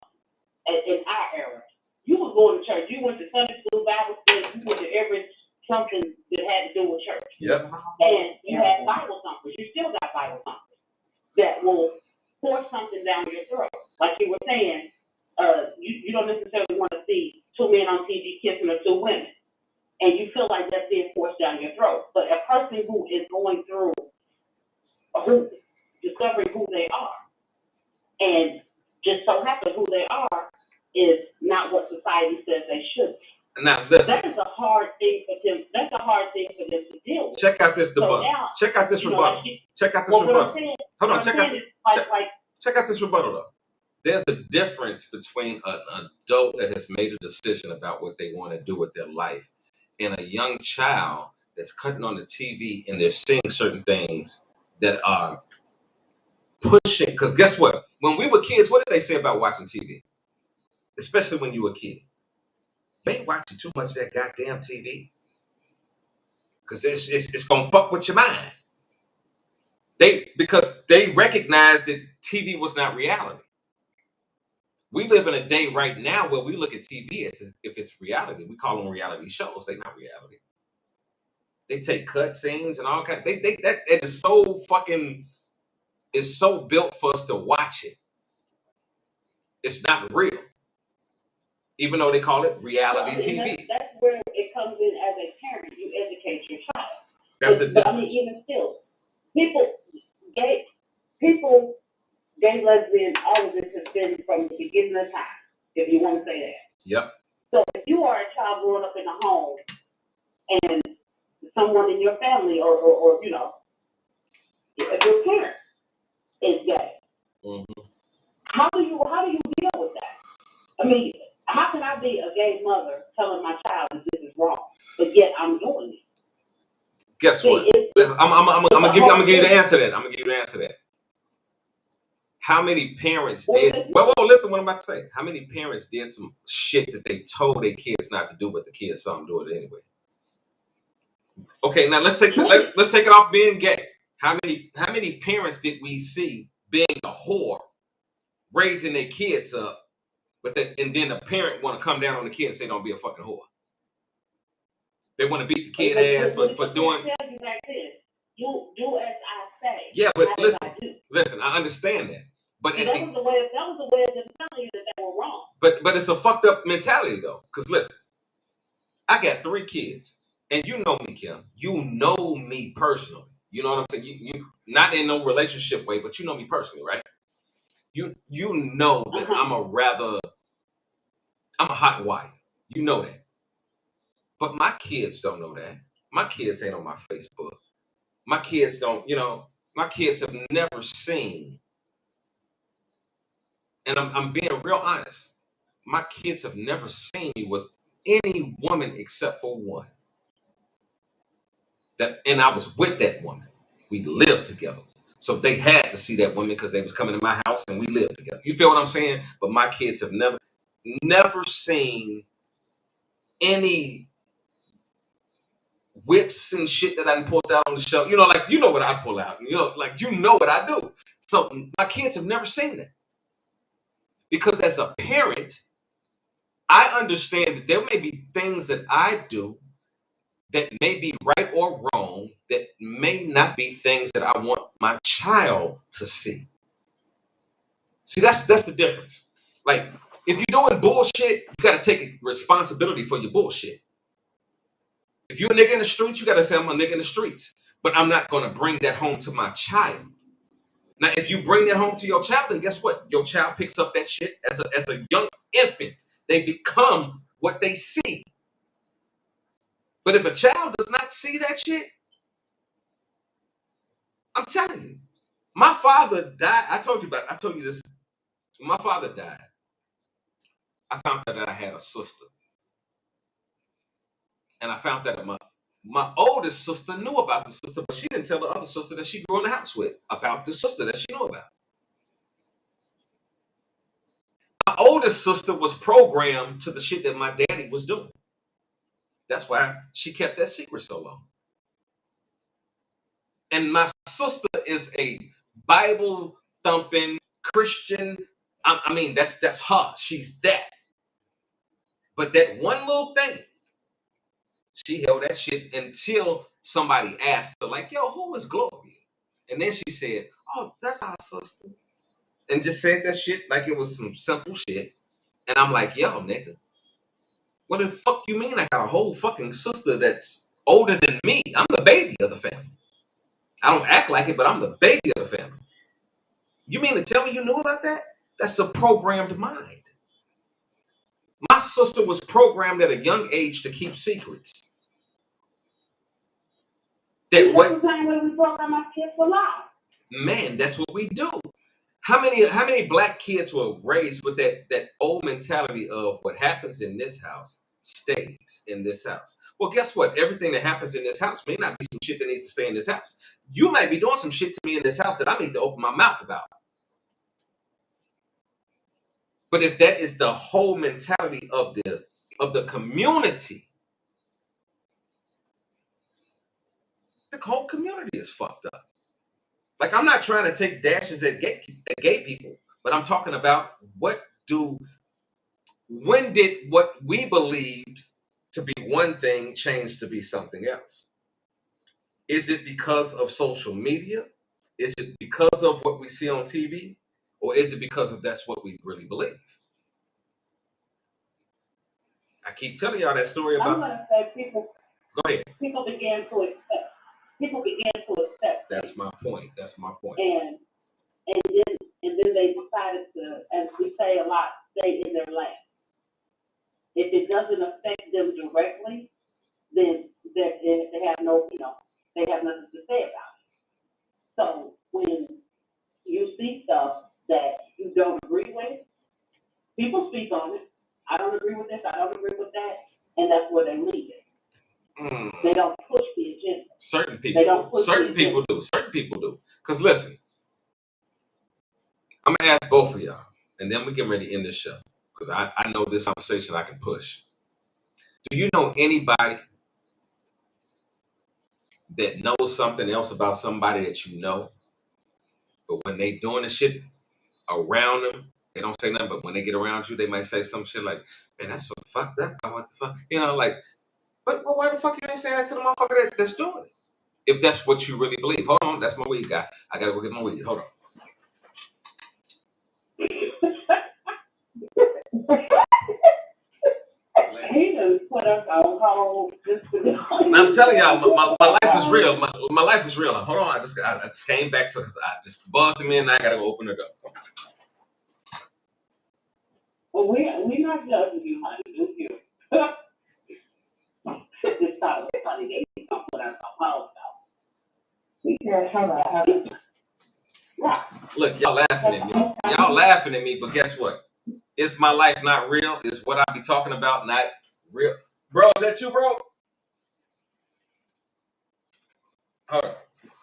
in our era, you was going to church. You went to Sunday school, Bible study. You went to something that had to do with church. Yep. And you had Bible thumpers. You still got Bible thumpers that will force something down your throat. Like you were saying, you don't necessarily want to see two men on TV kissing or two women. And you feel like that's being forced down your throat. But a person who is going through, discovering who they are, and just so happen who they are is not what society says they should be. Now, listen. That is a hard thing for them. That's a hard thing for them to deal with. Check out this rebuttal. Check out this rebuttal. Check out this rebuttal. Hold on. Check out this rebuttal though. There's a difference between an adult that has made a decision about what they want to do with their life and a young child that's cutting on the TV and they're seeing certain things that are pushing. Because guess what? When we were kids, what did they say about watching TV? Especially when you were a kid. You ain't watching too much of that goddamn TV. Because it's going to fuck with your mind. Because they recognized that TV was not reality. We live in a day right now where we look at TV as if it's reality. We call them reality shows. They're not reality. They take cut scenes and all kinds. That is so fucking. It's so built for us to watch it. It's not real, even though they call it reality TV. That's where it comes in as a parent. You educate your child. That's the difference. I mean, even still, gay, lesbian, all of this has been from the beginning of time, if you want to say that. Yep. So if you are a child growing up in a home and someone in your family or you know, if your parent is gay, mm-hmm. how do you deal with that? I mean, how can I be a gay mother telling my child that this is wrong, but yet I'm doing it? Guess what? I'm gonna give you the answer to that. I'm gonna give you the answer to that. How many parents did? Well, listen what I'm about to say. How many parents did some shit that they told their kids not to do, but the kids saw them do it anyway? Okay, now let's take it off being gay. How many parents did we see being a whore, raising their kids up, and then the parent want to come down on the kid and say, "Don't be a fucking whore." They want to beat the kid ass for doing. You do as I say. Yeah, but listen. I understand that, but that was the way of them telling you that they were wrong. But it's a fucked up mentality though. Because listen, I got 3 kids. And you know me, Kim. You know me personally. You know what I'm saying? You not in no relationship way, but you know me personally, right? You know that I'm a hot wire. You know that. But my kids don't know that. My kids ain't on my Facebook. My kids don't, my kids have never seen, and I'm being real honest. My kids have never seen me with any woman except for one. And I was with that woman. We lived together. So they had to see that woman because they was coming to my house and we lived together. You feel what I'm saying? But my kids have never seen any whips and shit that I pulled out on the shelf. Like, you know what I pull out. Like, you know what I do. So my kids have never seen that. Because as a parent, I understand that there may be things that I do that may be right or wrong, that may not be things that I want my child to see. See, that's the difference. Like, if you're doing bullshit, you got to take responsibility for your bullshit. If you're a nigga in the streets, you got to say, I'm a nigga in the streets. But I'm not going to bring that home to my child. Now, if you bring that home to your child, then guess what? Your child picks up that shit as a young infant. They become what they see. But if a child does not see that shit, I'm telling you, my father died. I told you this. When my father died, I found out that I had a sister. And I found that my oldest sister knew about the sister, but she didn't tell the other sister that she grew in the house with about the sister that she knew about. My oldest sister was programmed to the shit that my daddy was doing. That's why she kept that secret so long. And my sister is a Bible thumping Christian. I mean, that's her. She's that. But that one little thing, she held that shit until somebody asked her, like, yo, who is Gloria? And then she said, oh, that's our sister. And just said that shit like it was some simple shit. And I'm like, yo, nigga, what the fuck you mean I got a whole fucking sister that's older than me? I'm the baby of the family. I don't act like it, but I'm the baby of the family. You mean to tell me you knew about that? That's a programmed mind. My sister was programmed at a young age to keep secrets. That what? When we program our kids for life. Man, that's what we do. How many black kids were raised with that old mentality of what happens in this house stays in this house? Well, guess what? Everything that happens in this house may not be some shit that needs to stay in this house. You might be doing some shit to me in this house that I need to open my mouth about. But if that is the whole mentality of the community, the whole community is fucked up. Like, I'm not trying to take dashes at gay people, but I'm talking about when did what we believed to be one thing change to be something else? Is it because of social media? Is it because of what we see on TV? Or is it because of that's what we really believe? I keep telling y'all that story about. I'm gonna say people. Go ahead. People began to accept. That's my point. That's my point. And then they decided to, as we say a lot, stay in their lane. If it doesn't affect them directly, then they have they have nothing to say about it. So when you see stuff that you don't agree with, people speak on it. I don't agree with this. I don't agree with that, and that's where they leave it. They don't push the agenda. Certain people do. Certain people do. Because listen, I'm gonna ask both of y'all, and then we get ready to end this show. Because I know this conversation I can push. Do you know anybody that knows something else about somebody that you know, but when they doing the shit around them, they don't say nothing, but when they get around you, they might say some shit like, man, that's so fucked up. What the fuck? Like, but why the fuck you ain't saying that to the motherfucker that's doing it? If that's what you really believe. Hold on, that's my weed guy. I gotta go get my weed. Hold on. He done put us on hold just to be I'm telling y'all, my life is real. My life is real. Hold on, I just came back, so I just buzzed him in. And I gotta go open it up. Well, we're not judging you, honey. Just you. Just thought it was funny. They don't put us on hold, though. We said, hold on. Yeah. Look, y'all laughing at me. Y'all laughing at me, but guess what? Is my life not real? Is what I be talking about not real? Bro, is that you, bro? Hold on.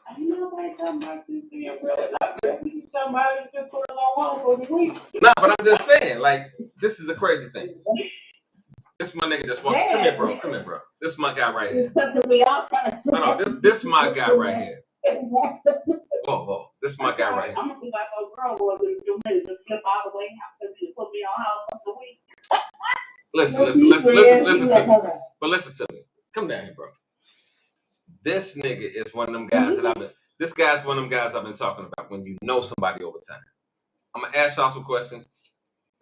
I know nobody talking about this being real. Not real. We just talking about it just for a long haul for the week. Nah, but I'm just saying, like, this is a crazy thing. This my nigga just walked. Come here, bro. Come here, bro. This is my guy right here. Hold on. This is my guy right here. Whoa. This is my guy right here. I'm gonna be like a girl boy with a minute to slip all the way out because you put me on house for the week. Listen to me. But listen to me. Come down here, bro. This nigga is one of them guys that this guy's one of them guys I've been talking about when you know somebody over time. I'm gonna ask y'all some questions.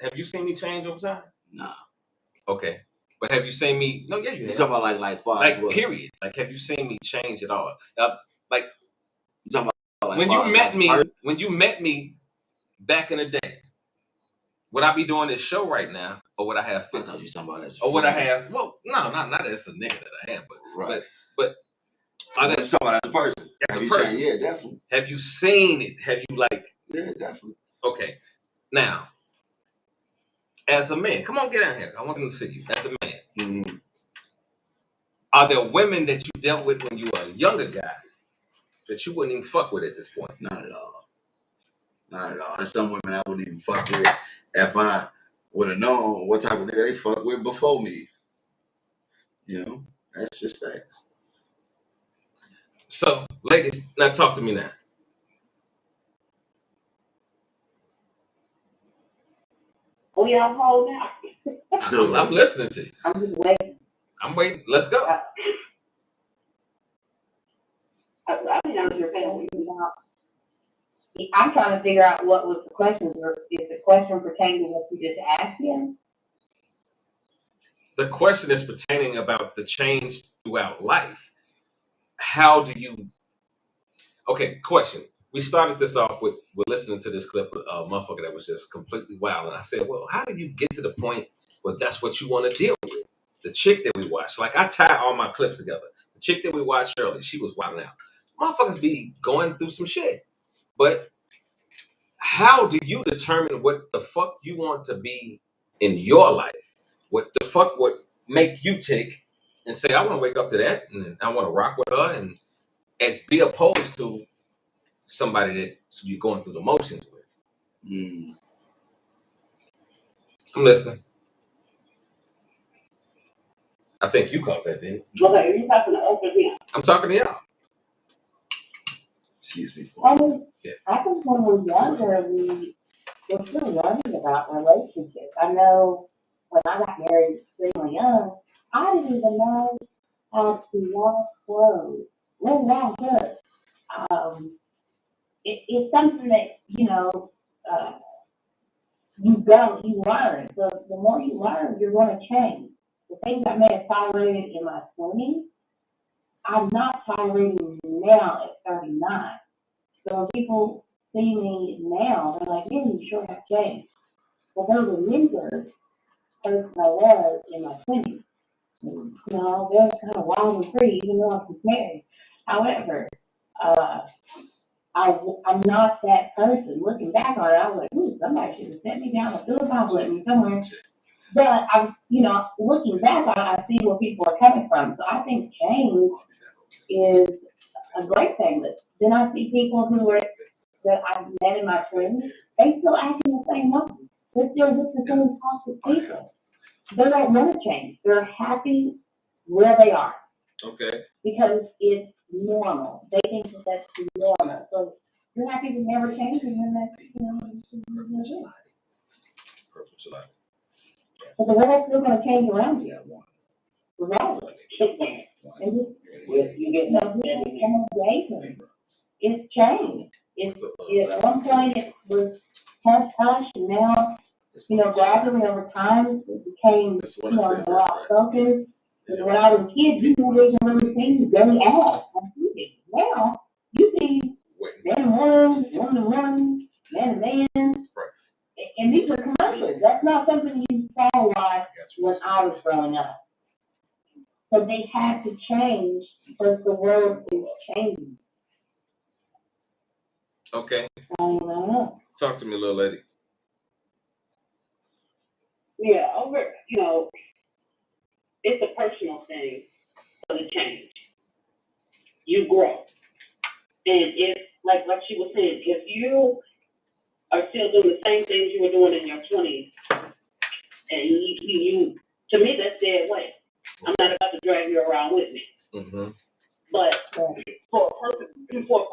Have you seen me change over time? Nah. Okay. But have you seen me? No, yeah, you have. You talking about like like period. Like, have you seen me change at all? Like, you talking about like when you met me back in the day, would I be doing this show right now, or would I have? I thought you were talking about as or would I have? Well, no, not as a nigga that I am, but right. But are you talking about as a person? As a person, yeah, definitely. Have you seen it? Have you like? Yeah, definitely. Okay, now, as a man, come on, get out here. I want them to see you as a man. Mm-hmm. Are there women that you dealt with when you were a younger guy that you wouldn't even fuck with at this point? Not at all. Not at all. There's some women I wouldn't even fuck with if I would have known what type of nigga they fuck with before me. You know, that's just facts. So, ladies, now talk to me now. We on hold now. I'm listening to you. I'm just waiting. I'm waiting. Let's go. I didn't know what you're saying. I'm trying to figure out what was the question. Is the question pertaining to what you just asked him? The question is pertaining about the change throughout life. How do you? Okay, question. We started this off with listening to this clip of a motherfucker that was just completely wild, and I said, "Well, how do you get to the point where that's what you want to deal with?" The chick that we watched, like I tie all my clips together. The chick that we watched earlier, she was wilding out. Motherfuckers be going through some shit, but how do you determine what the fuck you want to be in your life? What the fuck would make you tick and say, I want to wake up to that and I want to rock with her, and as be opposed to somebody that you're going through the motions with? I'm listening. I think you caught that, didn't you? Okay, you're talking to us or him? I'm talking to y'all. Excuse me. I think when we're younger, we're still learning about relationships. I know when I got married extremely young, I didn't even know how to wash clothes, let alone cook. It's something that, you learn. So the more you learn, you're going to change. The things I may have tolerated in my 20s, I'm not tolerating now at 39. So when people see me now, they're like, "Man, you sure have changed." Well, they're the leader person I was in my 20s. You know, they're kind of wild and free, even though I was married. However, I'm not that person. Looking back on it, I was like, "Ooh, somebody should have set me down and threw a Bible at me somewhere." But I'm, looking back on it, I see where people are coming from. So I think change is a great thing. But then I see people that I've met in my 20s, they still acting the same way. They're still just the same toxic people. They don't want to change. They're happy where they are. Okay. Because it's normal. They think that that's normal. So you're happy to never change, and then that's, Purple July. but the world's still going to change around you. Regardless. And you get engagement. It's changed. At one point it was hush, and now, gradually over time it became, more outspoken. When I was a kid, you wouldn't really see gay ass on TV. Now, you see man to woman, man to man. And these are commercials. That's not something you saw like when I was growing up. So they had to change because the world is changing. Okay. Know. Talk to me, little lady. Yeah, it's a personal thing for the change. You grow. And if, like she was saying, if you are still doing the same things you were doing in your 20s, and you to me, that's dead weight. I'm not about to drag you around with me. Mm-hmm. But for a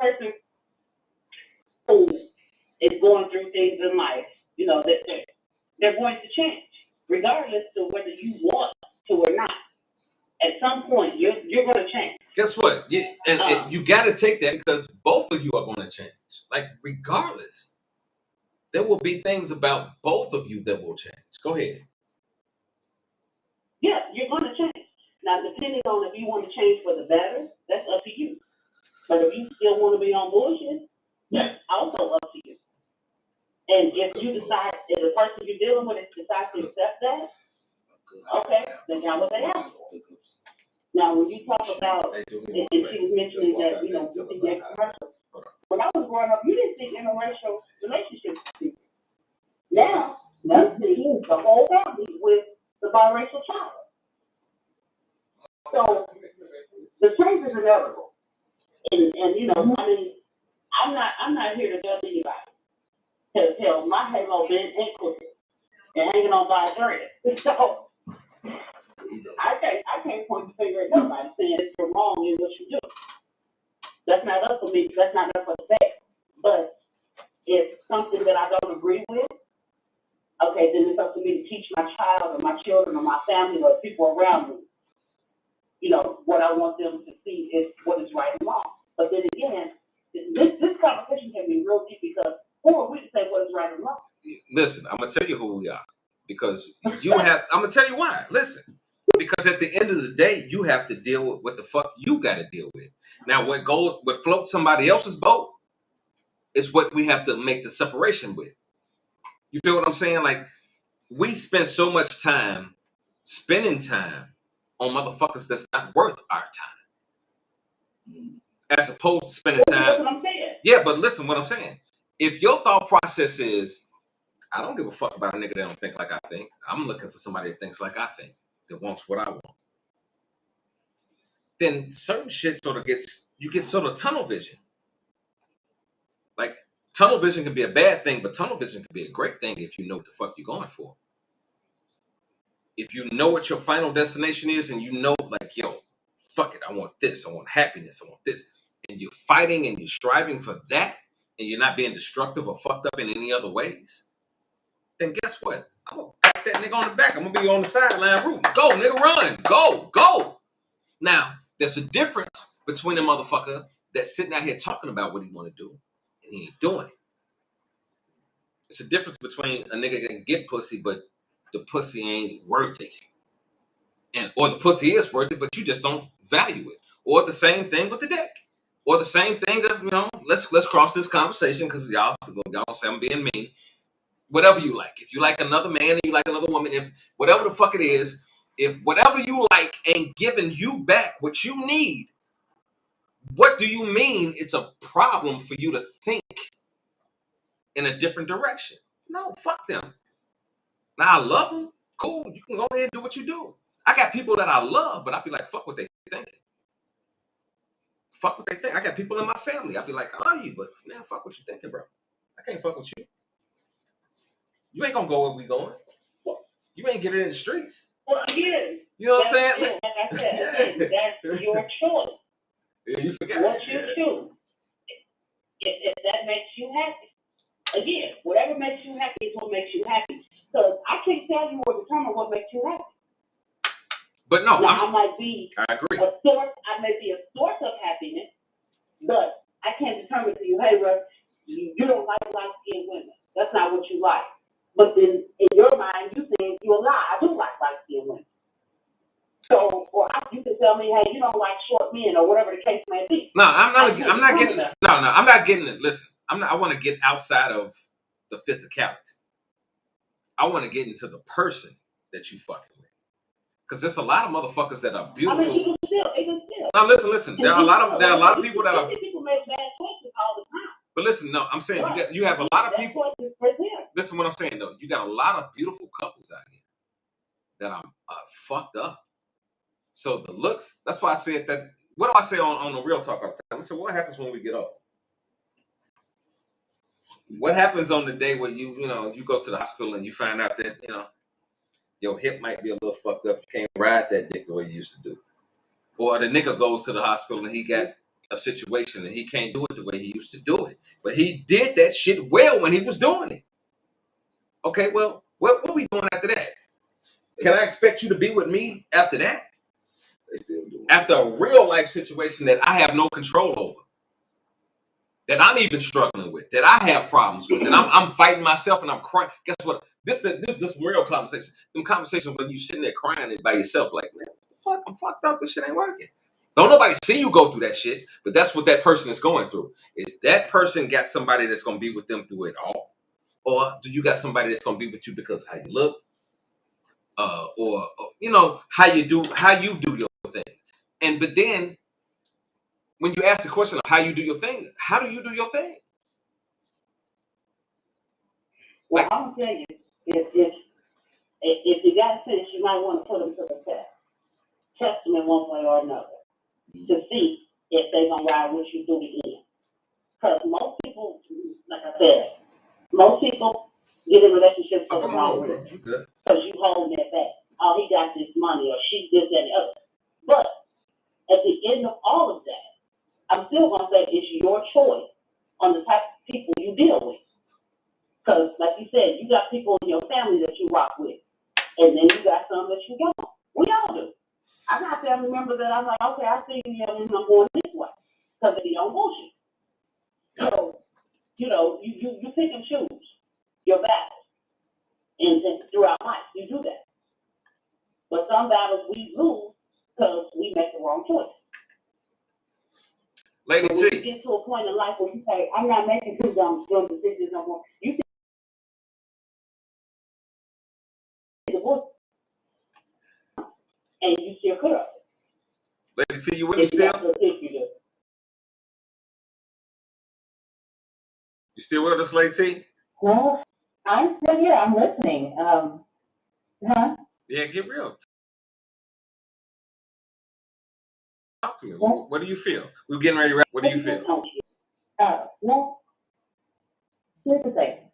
person who is going through things in life, that they're going to change, regardless of whether you want to or not. At some point, you're going to change. Guess what? And you got to take that because both of you are going to change. Like, regardless, there will be things about both of you that will change. Go ahead. Yeah, you're going to change. Now, depending on if you want to change for the better, that's up to you. But if you still want to be on bullshit, that's also up to you. And if you decide, if the person you're dealing with decides to accept that, okay, then now what they have. Now, when you talk about, and she was mentioning that, you see gay commercials. When I was growing up, you didn't see interracial relationships. Now, let's see the whole family with the biracial child. So, the change is inevitable. And I'm not here to judge anybody. Because, hell, my halo been inclusive and hanging on by a thread. So, I can't point the finger at nobody saying that you're wrong in what you do. That's not up for me. That's not up for the fact. But if something that I don't agree with, okay, then it's up to me to teach my child or my children or my family or people around me, what I want them to see is what is right and wrong. But then again, this conversation can be real deep because who are we to say what is right and wrong? Listen, I'm going to tell you who we are. Because I'm going to tell you why. Listen. Because at the end of the day, you have to deal with what the fuck you got to deal with. Now, what floats somebody else's boat is what we have to make the separation with. You feel what I'm saying? Like, we spend so much time spending time on motherfuckers that's not worth our time. As opposed to spending time. That's what I'm saying. Yeah, but listen what I'm saying. If your thought process is, I don't give a fuck about a nigga that don't think like I think. I'm looking for somebody that thinks like I think, that wants what I want. Then certain shit you get sort of tunnel vision. Like, tunnel vision can be a bad thing, but tunnel vision can be a great thing if you know what the fuck you're going for. If you know what your final destination is and you know, like, yo, fuck it, I want this, I want happiness, I want this, and you're fighting and you're striving for that, and you're not being destructive or fucked up in any other ways, then guess what? I'm going to pat that nigga on the back. I'm going to be on the sideline rooting. Go, nigga, run. Go, go. Now, there's a difference between a motherfucker that's sitting out here talking about what he want to do and he ain't doing it. It's a difference between a nigga that can get pussy, but the pussy ain't worth it. Or the pussy is worth it, but you just don't value it. Or the same thing with the dick. Or the same thing of, let's cross this conversation because y'all say I'm being mean. Whatever you like. If you like another man and you like another woman, if whatever the fuck it is, if whatever you like ain't giving you back what you need, what do you mean it's a problem for you to think in a different direction? No, fuck them. Now, I love them. Cool. You can go ahead and do what you do. I got people that I love, but I be like, fuck what they thinking. Fuck what they think. I got people in my family. I be like, I love you, but man, fuck what you thinking, bro. I can't fuck with you. You ain't gonna go where we going. You ain't get it in the streets. Well, again, you know what I'm saying? Like I said, again, that's your choice. Yeah, you forgot. What you choose. If that makes you happy. Again, whatever makes you happy is what makes you happy. So I can't tell you or determine what makes you happy. But no, now, I might be I agree. I may be a source of happiness, but I can't determine to you, hey, Russ, you don't like light-skinned women. That's not what you like. But then in your mind, you think you're a lie. I do like light-skinned women. So, or tell me, hey, you don't like short men or whatever the case may be. No, I'm not getting it. No, I'm not getting it. Listen, I want to get outside of the physicality. I want to get into the person that you fucking with. Because there's a lot of motherfuckers that are beautiful. I mean, even still. Now listen. There are a lot of people that are. People make bad choices all the time. But listen, no, I'm saying you have a lot of people. Listen, what I'm saying though, you got a lot of beautiful couples out here that are fucked up. So the looks. That's why I said that. What do I say on the real talk all the time? I said, what happens when we get old? What happens on the day where you go to the hospital and you find out that your hip might be a little fucked up. You can't ride that dick the way you used to do. Or the nigga goes to the hospital and he got a situation and he can't do it the way he used to do it. But he did that shit well when he was doing it. Okay, well, what are we doing after that? Can I expect you to be with me after that? They still do. After a real life situation that I have no control over, that I'm even struggling with, that I have problems with, that I'm fighting myself and I'm crying. Guess what? This real conversation. Them conversations when you sitting there crying by yourself, like, man, what the fuck? I'm fucked up. This shit ain't working. Don't nobody see you go through that shit, but that's what that person is going through. Is that person got somebody that's gonna be with them through it all, or do you got somebody that's gonna be with you because of how you look, or how you do your thing? But then when you ask the question of how you do your thing, how do you do your thing? Well, I'm gonna tell you, if you got to finish, you might want to put them to the test them in one way or another to see if they're gonna ride with you through the end. Because most people, like I said, get in relationships for the wrong reason. Because you holding that back. Oh, he got this money, or she this, that, and the other. But at the end of all of that, I'm still gonna say it's your choice on the type of people you deal with. Because, like you said, you got people in your family that you rock with, and then you got some that you don't. We all do. I got family members that I'm like, okay, I see you, and I'm going this way because of your own bullshit. So, you pick and choose your battles, and throughout life, you do that. But some battles we lose because we make the wrong choice. Lady T. When you get to a point in life where you say, I'm not making two dumb decisions no more, you see the bullshit, and you still clear up. Lady T, you with me still? You still with us, Lady T? Well, I'm still here. I'm listening. Yeah, get real. Talk to me. What do you feel? We're getting ready to wrap. What do you feel? Well, here's the thing.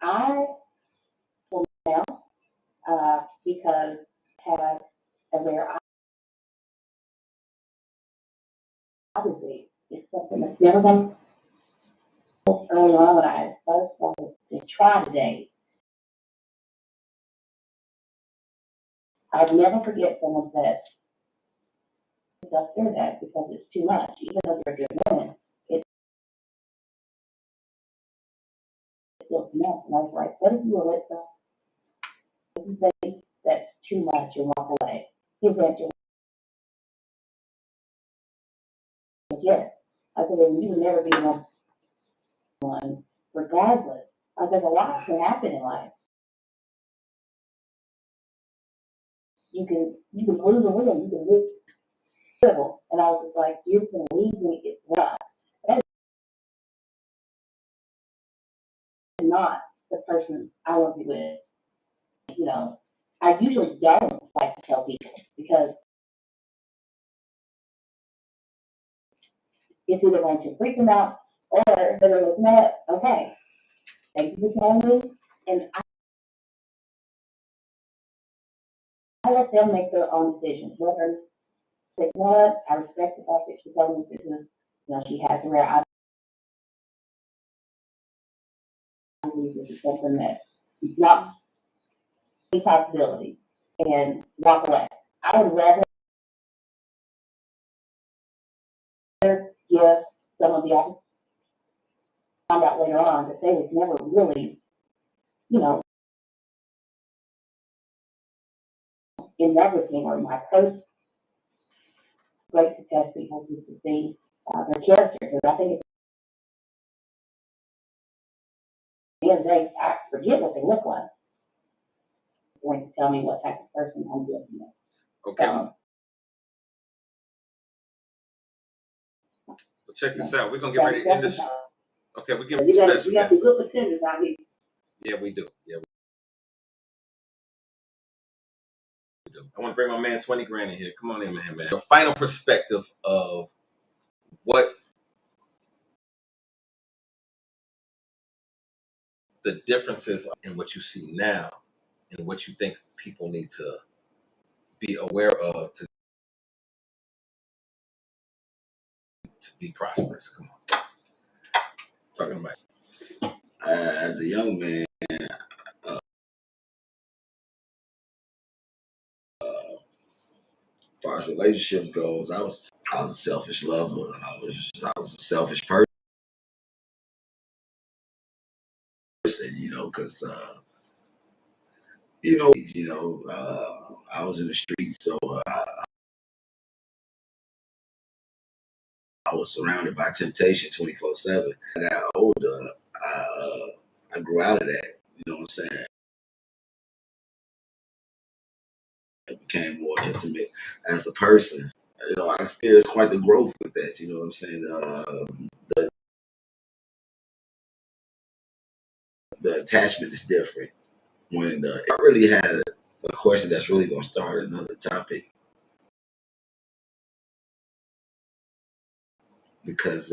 I will now, because I have a rare obviously it's something that's never been early on when I first wanted to try today. I'll never forget someone said, don't do that because it's too much. Even though you're a good woman, it's still too much. And I was like, what if you were with someone who thinks that's too much and walk away? His answer was yes. I said, well, you would never be one regardless. I said, a lot can happen in life. You can lose a win, you can lose civil. And I was just like, you can leave me, it's rough. That is not the person I want to be with. I usually don't like to tell people because it's either going to freak them out or they're going to know, okay, thank you for telling me. And I let them make their own decisions. Let her say, you know what, I respect the fact that she told me because she has to wear I believe this is something that is not a possibility and walk away. I would rather give some of the officers found out later on that they was never really, in everything, or my posts. Great to test people just to see their character, because I think at the end of the day, I forget what they look like. It's going to tell me what type of person I'm dealing with. Okay. So, Well, check this out. We're gonna get ready to end this. Okay, we're getting we got special. some good pretenders out here. Yeah, we do. Yeah, we do. I want to bring my man 20 grand in here. Come on in, man. Your final perspective of what the differences in what you see now and what you think people need to be aware of to be prosperous. Come on. Talking about As a young man, as far as relationships goes, I was a selfish lover. I was a selfish person, because I was in the streets, so I was surrounded by temptation 24/7. I got older, I grew out of that. You know what I'm saying? I became more intimate as a person. I experienced quite the growth with that. You know what I'm saying? The attachment is different. I really had a question that's really going to start another topic, because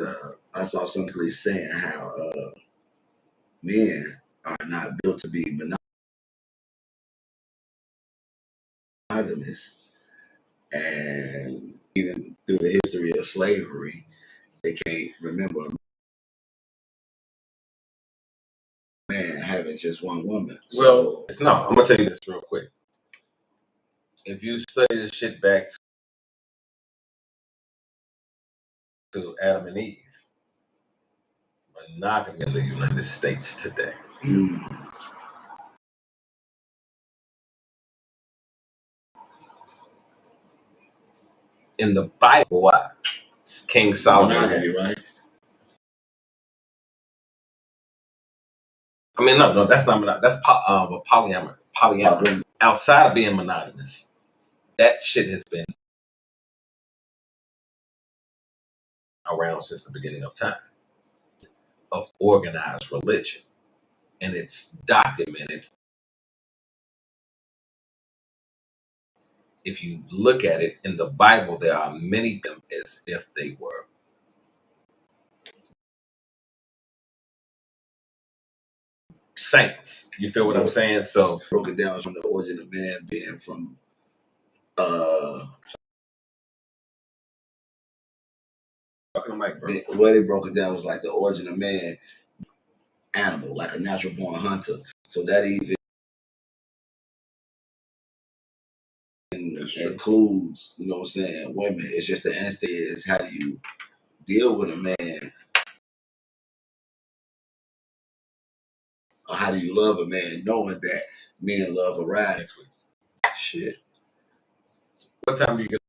I saw somebody saying how men are not built to be monogamous, and even through the history of slavery, they can't remember a man having just one woman. well, it's not. I'm gonna tell you this real quick. If you study this shit back to Adam and Eve, monogamy in the United States today. In the Bible, why? King Solomon. Monogamy, right? I mean, no, that's not monogamous. That's polyamory. Polyamorous. Outside of being monogamous, that shit has been around since the beginning of time, of organized religion, and it's documented. If you look at it in the Bible, there are many of them as if they were saints. You feel what I'm saying? So broke it down from the origin of man being from the way they broke it down was like the origin of man, animal, like a natural born hunter. So that even includes, you know what I'm saying, women. It's just the instinct is how do you deal with a man, or how do you love a man, knowing that men love a ride. next week. Shit. What time do you get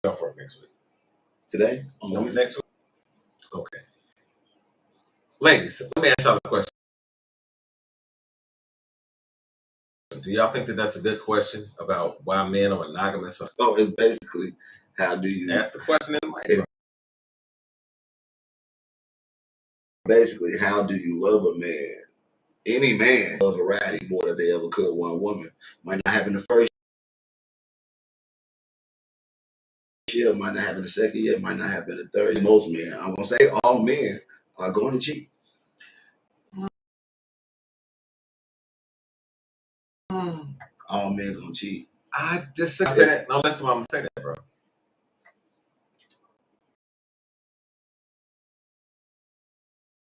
off work next week? Today? No, next week. Okay. Ladies, let me ask y'all a question. Do y'all think that that's a good question about why men are monogamous? So it's basically, how do you ask the question in the mic? Basically, how do you love a man? Any man love a variety more than they ever could one woman. Might not happen the first year, might not happen the second year, might not happen the third year. Most men, I'm gonna say all men are going to cheat. All men gonna cheat. I disagree. No, that's why I'm gonna say that, bro.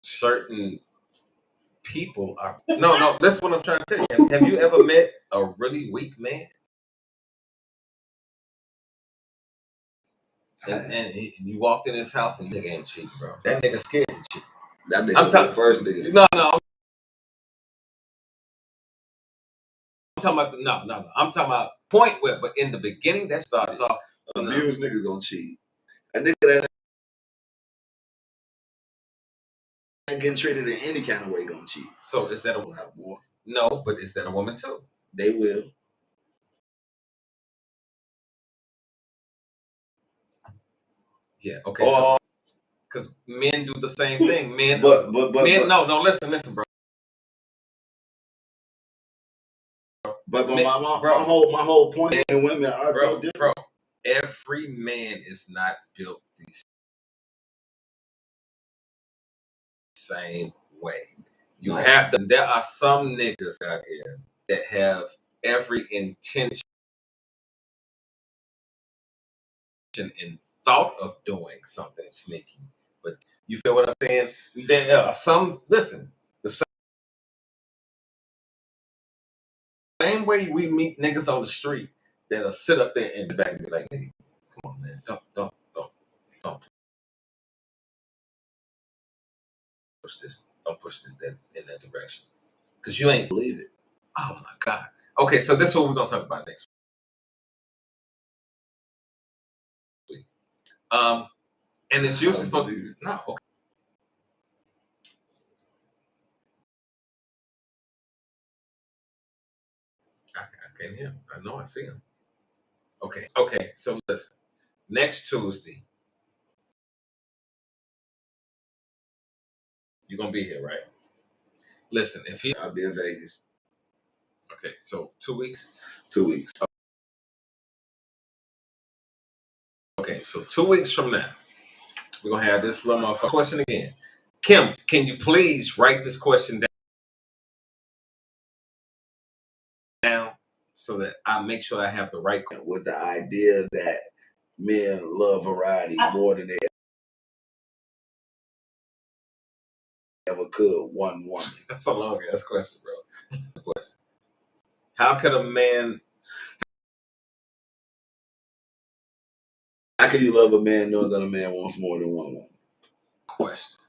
Certain people are no. That's what I'm trying to tell you. Have you ever met a really weak man? And you walked in his house and nigga ain't cheating, bro. That nigga scared to cheat. That nigga was the first nigga. No. talking about no. I'm talking about point where, but in the beginning, that starts off. Abused nigga gonna cheat. A nigga that ain't getting treated in any kind of way gonna cheat. So is that a lot more? No, but is that a woman too? They will. Yeah. Okay. Because men do the same thing. Men, but men. No. Listen, bro. But my whole point, men and women are built different. Bro, every man is not built the same way. You have to. There are some niggas out here that have every intention and thought of doing something sneaky. But you feel what I'm saying? There are some. Listen, the same way we meet niggas on the street that'll sit up there in the back and be like, "Nigga, come on, man, don't push this, in that direction, because you ain't believe it." Oh my God. Okay, so this is what we're gonna talk about next week. And it's usually supposed to be no. Okay. I can't hear him. I know I see him. Okay. So listen, next Tuesday, you're gonna be here, right? Listen, I'll be in Vegas. Okay, so 2 weeks. 2 weeks. Okay, so 2 weeks from now, we're gonna have this little motherfucker question again. Kim, can you please write this question down so that I make sure I have the right question? With the idea that men love variety more than they ever could one woman. That's a long ass question, bro. Question. How could a man? How can you love a man knowing that a man wants more than one woman? Question.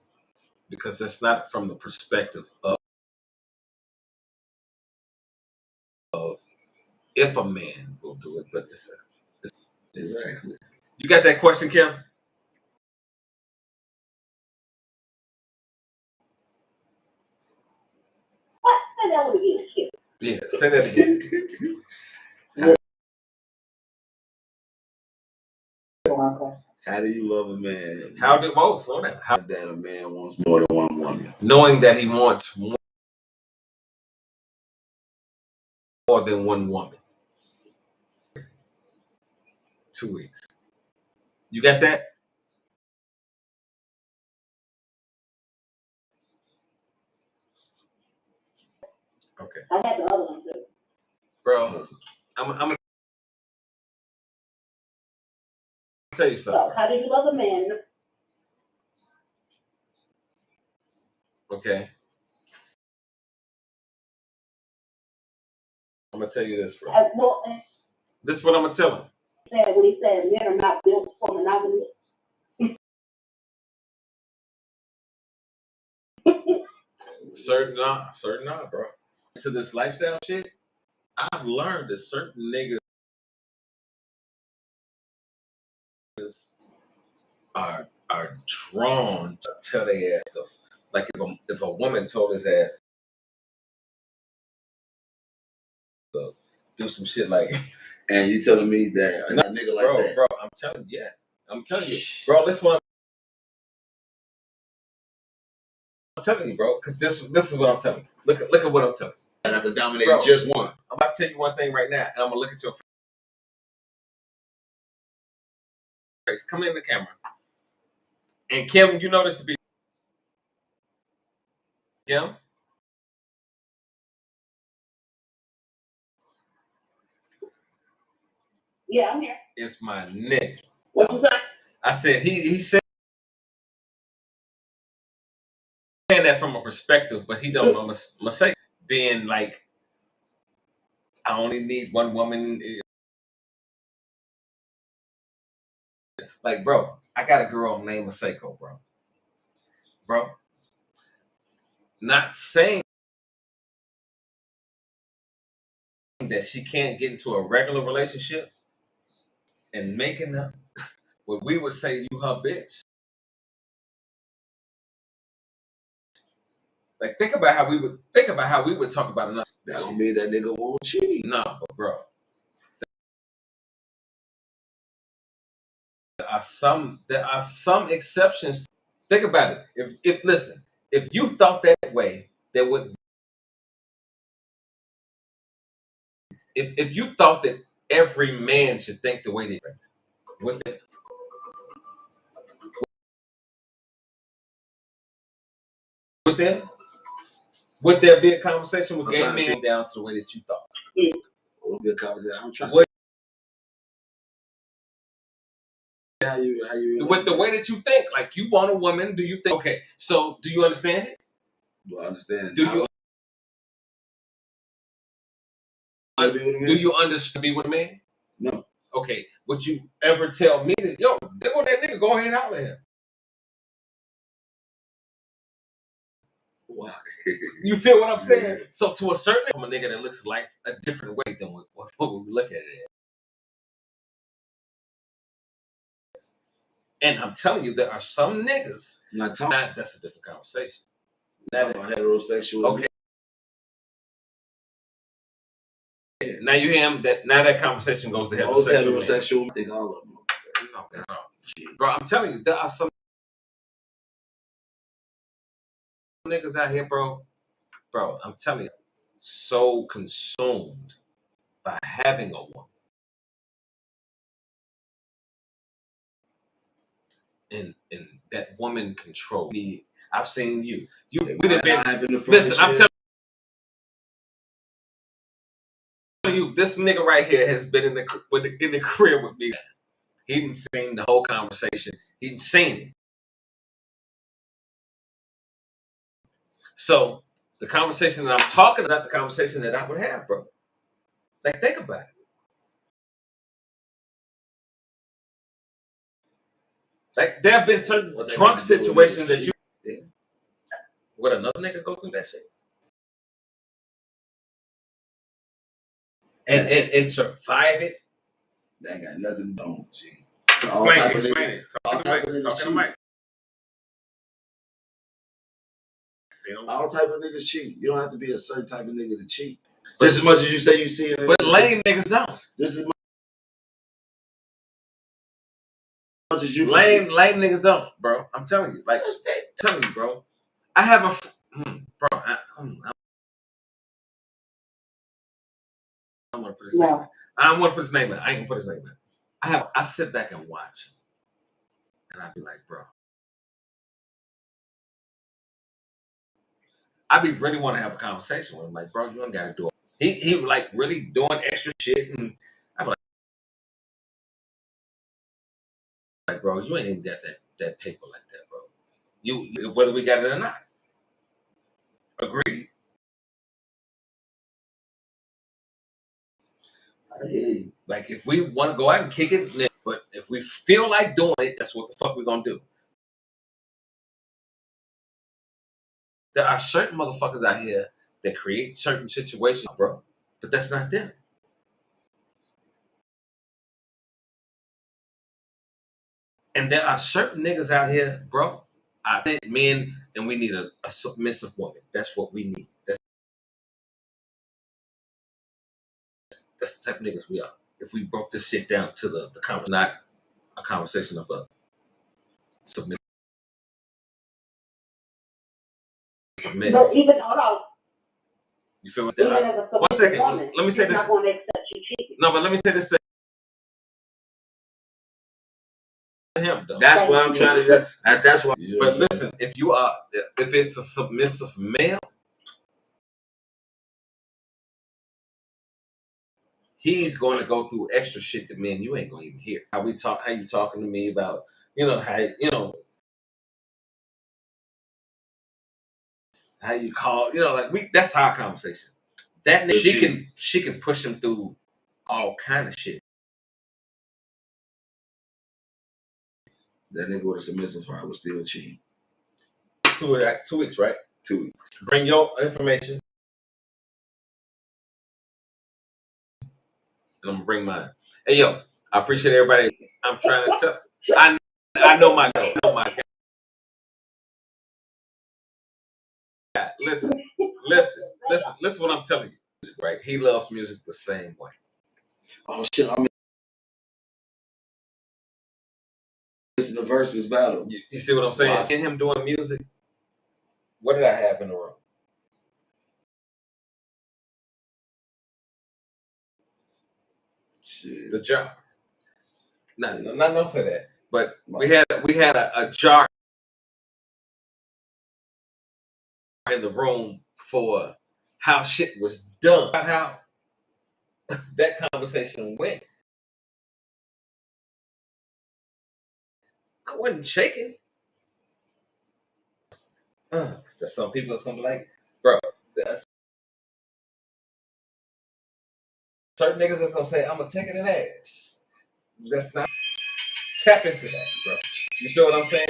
Because that's not from the perspective of if a man will do it, but it's exactly. You got that question, Kim? What? Say that one again, Kim. Yeah, say that again. How do you love a man? Slow down. How that a man wants more than one woman? Knowing that he wants more than one woman. 2 weeks. You got that? Okay. I got the other one too. Bro, I'm gonna tell you something. So, how do you love a man? Okay. I'm gonna tell you this, bro. This is what I'm gonna tell him. When he said men are not built for monogamy. Certain not, bro. To this lifestyle shit, I've learned that certain niggas are drawn to tell their ass stuff. Like if a woman told his ass to do some shit like, and you telling me that a nigga like that, bro? I'm telling you, bro. This one. I'm telling you, bro, because this is what I'm telling you. Look at what I'm telling you. I have to dominate just one. I'm about to tell you one thing right now, and I'm gonna look at your face. Come in the camera. And Kim, you know this to be Kim. Yeah, I'm here. It's my nigga. What you say? I said he said that from a perspective, but he don't know mistake. Being like, I only need one woman. Like, bro, I got a girl named Masako, bro. Bro, not saying saying that she can't get into a regular relationship and making her what we would say you her bitch. Like think about how we would talk about another. That don't mean that nigga won't cheat. No, but bro. There are some exceptions. Think about it. If listen, if you thought that way, there would. If you thought that every man should think the way they think, would there be a conversation with gay men down to the way that you thought? Would be a conversation. I'm trying to say how you really with the way that you think, like you want a woman, do you think? Okay, so do you understand it? Do I understand? Do you understand me with a man? No. Okay, would you ever tell me that, yo, there go that nigga, go ahead and holler at him? Wow. You feel what I'm saying? So to a certain from a nigga that looks like a different way than what we look at it as. And I'm telling you, there are some niggas. That's a different conversation. Talking about heterosexual. Okay. Now you hear him. Now that conversation goes to heterosexual. I think all of them. Bro, I'm telling you, there are some niggas out here, bro. Bro, I'm telling you, so consumed by having a woman. And that woman control me. I've seen you. We done been. Listen, I'm telling you, this nigga right here has been in the crib with me. He didn't seen the whole conversation. He didn't seen it. So the conversation that I'm talking about, the conversation that I would have, bro. Like, think about it. Like, there have been certain drunk situations that you would another nigga go through that shit and survive it. That got nothing to do with G. Explain it. Talking to Mike. All type of niggas cheat. You don't have to be a certain type of nigga to cheat. Just as much as you say you see it. But lame niggas don't. Just as much as you lame niggas don't, bro. I'm telling you. Like, I'm telling you, bro. I have a bro. I don't want to put his name. I don't want to put his name in. I ain't gonna put his name in. I sit back and watch him, and I'd be like, bro. I be really want to have a conversation with him, like, bro, you ain't got to do it. He like really doing extra shit, and I'm like, bro, you ain't even got that paper like that, bro. You whether we got it or not. Agreed. Like, if we want to go out and kick it, but if we feel like doing it, that's what the fuck we gonna do. There are certain motherfuckers out here that create certain situations, bro, but that's not them. And there are certain niggas out here, bro. I think men, and we need a submissive woman. That's what we need. That's the type of niggas we are. If we broke this shit down to the conversation, not a conversation of a submissive. But even, hold on. You feel like that? 1 second. Woman, let me say this. Not going to accept you cheating. No, but let me say this to him, though. That's what I'm trying to do. That's what. But listen, if it's a submissive male, he's going to go through extra shit that men you ain't gonna even hear. How you talking to me about, how you call, like that's our conversation. That she can push him through all kind of shit. That nigga with a submissive heart was still cheating. 2 weeks, right? 2 weeks. Bring your information. and I'm gonna bring mine. Hey yo, I appreciate everybody. I'm trying to tell. I know my girl. I know my guy. Listen what I'm telling you. Right? He loves music the same way. Oh shit! I'm missing the versus battle. You see what I'm saying? Seeing him doing music. What did I have in the room? Shit. The jar. No, don't say that. But we had a jar in the room for how shit was done. How that conversation went. I wasn't shaking. There's some people that's gonna be like, bro, certain niggas that's gonna say, I'm gonna take it in ass. That's not tap into that, bro. You feel what I'm saying?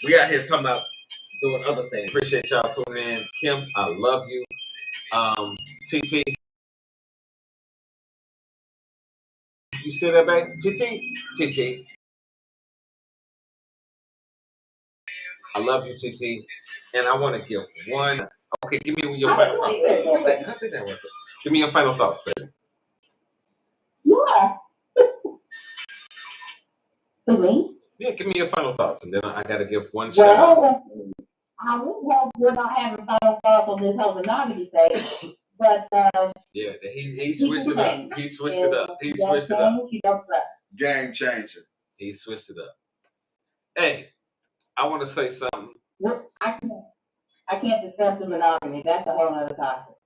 We out here talking about doing other things. Appreciate y'all tuning in. Kim, I love you. TT. You still there, babe? TT. I love you, TT. And I want to give one. Okay, give me your final thoughts. Give me your final thoughts, baby. Yeah. To me? Yeah, give me your final thoughts, and then I got to give one Well, shout out. I would hope we're not having final thoughts on this whole monogamy thing, but yeah, he switched it up. He switched it up. He switched it up. Game changer. He switched it up. Hey, I want to say something. I can't discuss the monogamy. That's a whole other topic.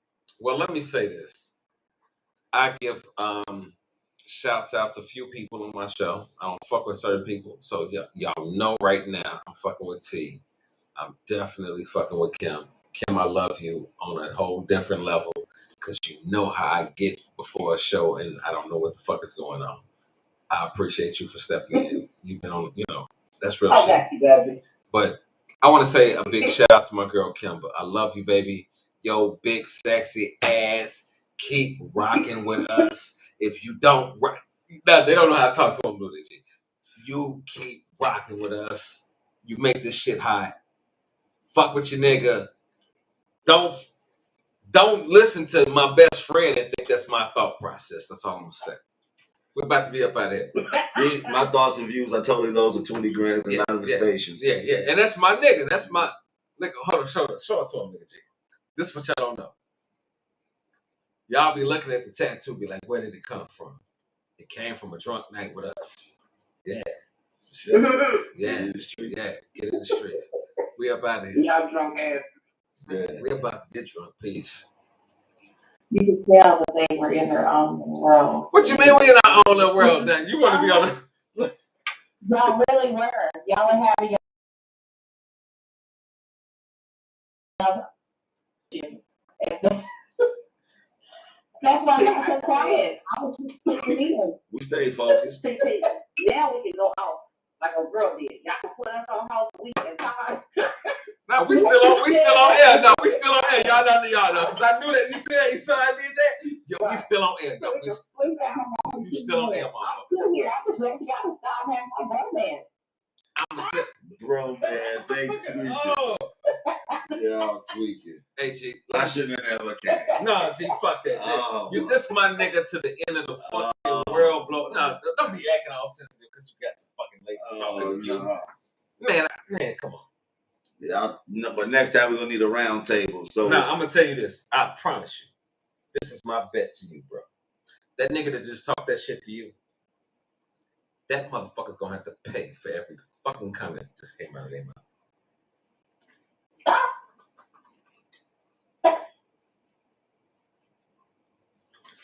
Well, let me say this. I give shouts out to a few people on my show. I don't fuck with certain people. So y'all know right now I'm fucking with T. I'm definitely fucking with Kim. Kim, I love you on a whole different level because you know how I get before a show and I don't know what the fuck is going on. I appreciate you for stepping in. You've been on, that's real shit. But I want to say a big shout out to my girl Kimber. I love you, baby. Yo, big sexy ass. Keep rocking with us. If you don't rock, no, they don't know how to talk to them, do they? You keep rocking with us. You make this shit hot. Fuck with your nigga. Don't listen to my best friend and think that's my thought process. That's all I'm gonna say. We're about to be up out here. My thoughts and views are totally those of 20 Grands and manifestations. Yeah. And that's my nigga. That's my nigga. Hold on, show it to him, nigga G. This is what y'all don't know. Y'all be looking at the tattoo, be like, where did it come from? It came from a drunk night with us. Yeah. Yeah. Get in the streets. We up out of here. Y'all drunk ass. Yeah. We about to get drunk. Peace. You could tell that they were in their own world. What you mean we in our own little world now? You want to be on the... Y'all really were. Y'all were having That's why I got so quiet. I was just sitting in. We stay focused. Now we can go out like a girl did. Y'all can put us on hold a week and time. No, we still on air. No, we still on air. Y'all know. Because I knew that you said I did that. Yo, we still on air. No, you still on air, motherfucker. I'm still here. I was ready. Y'all can stop having my romance. I'm gonna tell Bromance, they tweaking. Oh. Y'all tweaking. Hey, G. I shouldn't have ever came. No, G, fuck that. Oh, this my nigga to the end of the fucking world, blow. No, don't be acting all sensitive because you got some fucking ladies talking to you. Man, come on. Yeah, no, but next time we're gonna need a round table. So no, I'm gonna tell you this. I promise you. This is my bet to you, bro. That nigga that just talked that shit to you, that motherfucker's gonna have to pay for every fucking comment that just came out of their mouth.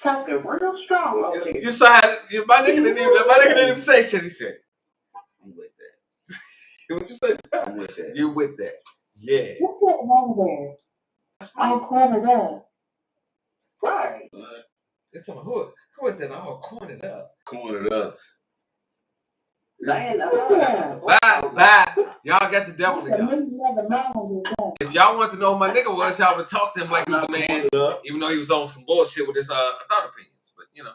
Something real strong over there. You saw how my nigga didn't even say shit. He said, I'm with that. What you say? I'm with that. You with that? Yeah. What's that over there? All cornered up. Right. They're talking about who is that all cornered up? Cornered up. Bye. Y'all got the devil in y'all. If y'all want to know who my nigga was, y'all would talk to him like he was a man, even though he was on some bullshit with his thought opinions. But you know,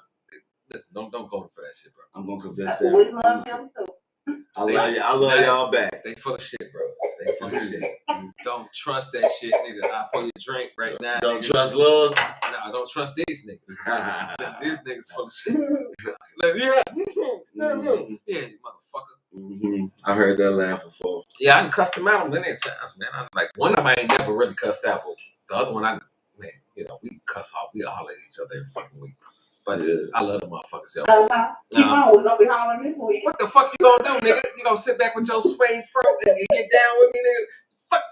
listen, don't go for that shit, bro. I'm gonna confess that. I love y'all back. They full of shit, bro. They full of shit. Don't trust that shit, nigga. I pour your drink right now. Don't nigga. trust love. Nah, don't trust these niggas. These niggas full of shit. Like, yeah, you motherfucker. Mm-hmm. I heard that laugh before. Yeah, I done cussed them out many times, man. I'm like, one of them I ain't never really cussed out, but the other one, you know, we cuss off, we all holler at each other every fucking week. But I love them motherfuckers. Yo. Keep on, we're gonna be hollering this week. What the fuck you gonna do, nigga? You gonna sit back with your suede throat and get down with me, nigga? Fuck.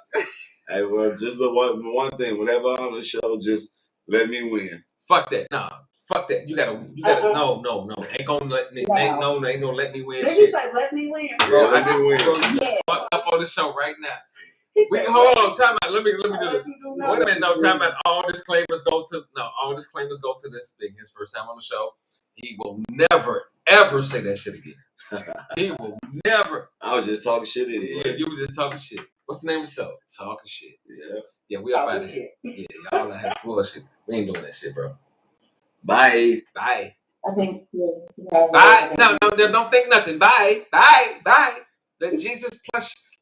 Hey, well, just the one thing. Whenever I'm on the show, just let me win. Fuck that. Nah. Fuck that. You gotta no. Ain't gonna let me ain't gonna let me win. Did you say let me win? Bro, you just fucked up on the show right now. Hold on, time out. Let me do this. Wait a minute, no, time out. All disclaimers go to this thing. His first time on the show. He will never, ever say that shit again. He will never. I was just talking shit anyway. Yeah, you was just talking shit. What's the name of the show? Talking Shit. Yeah, we up out of here. Yeah, y'all have bullshit. We ain't doing that shit, bro. Bye. Bye. I think. Bye. No, don't think nothing. Bye. Let Jesus plus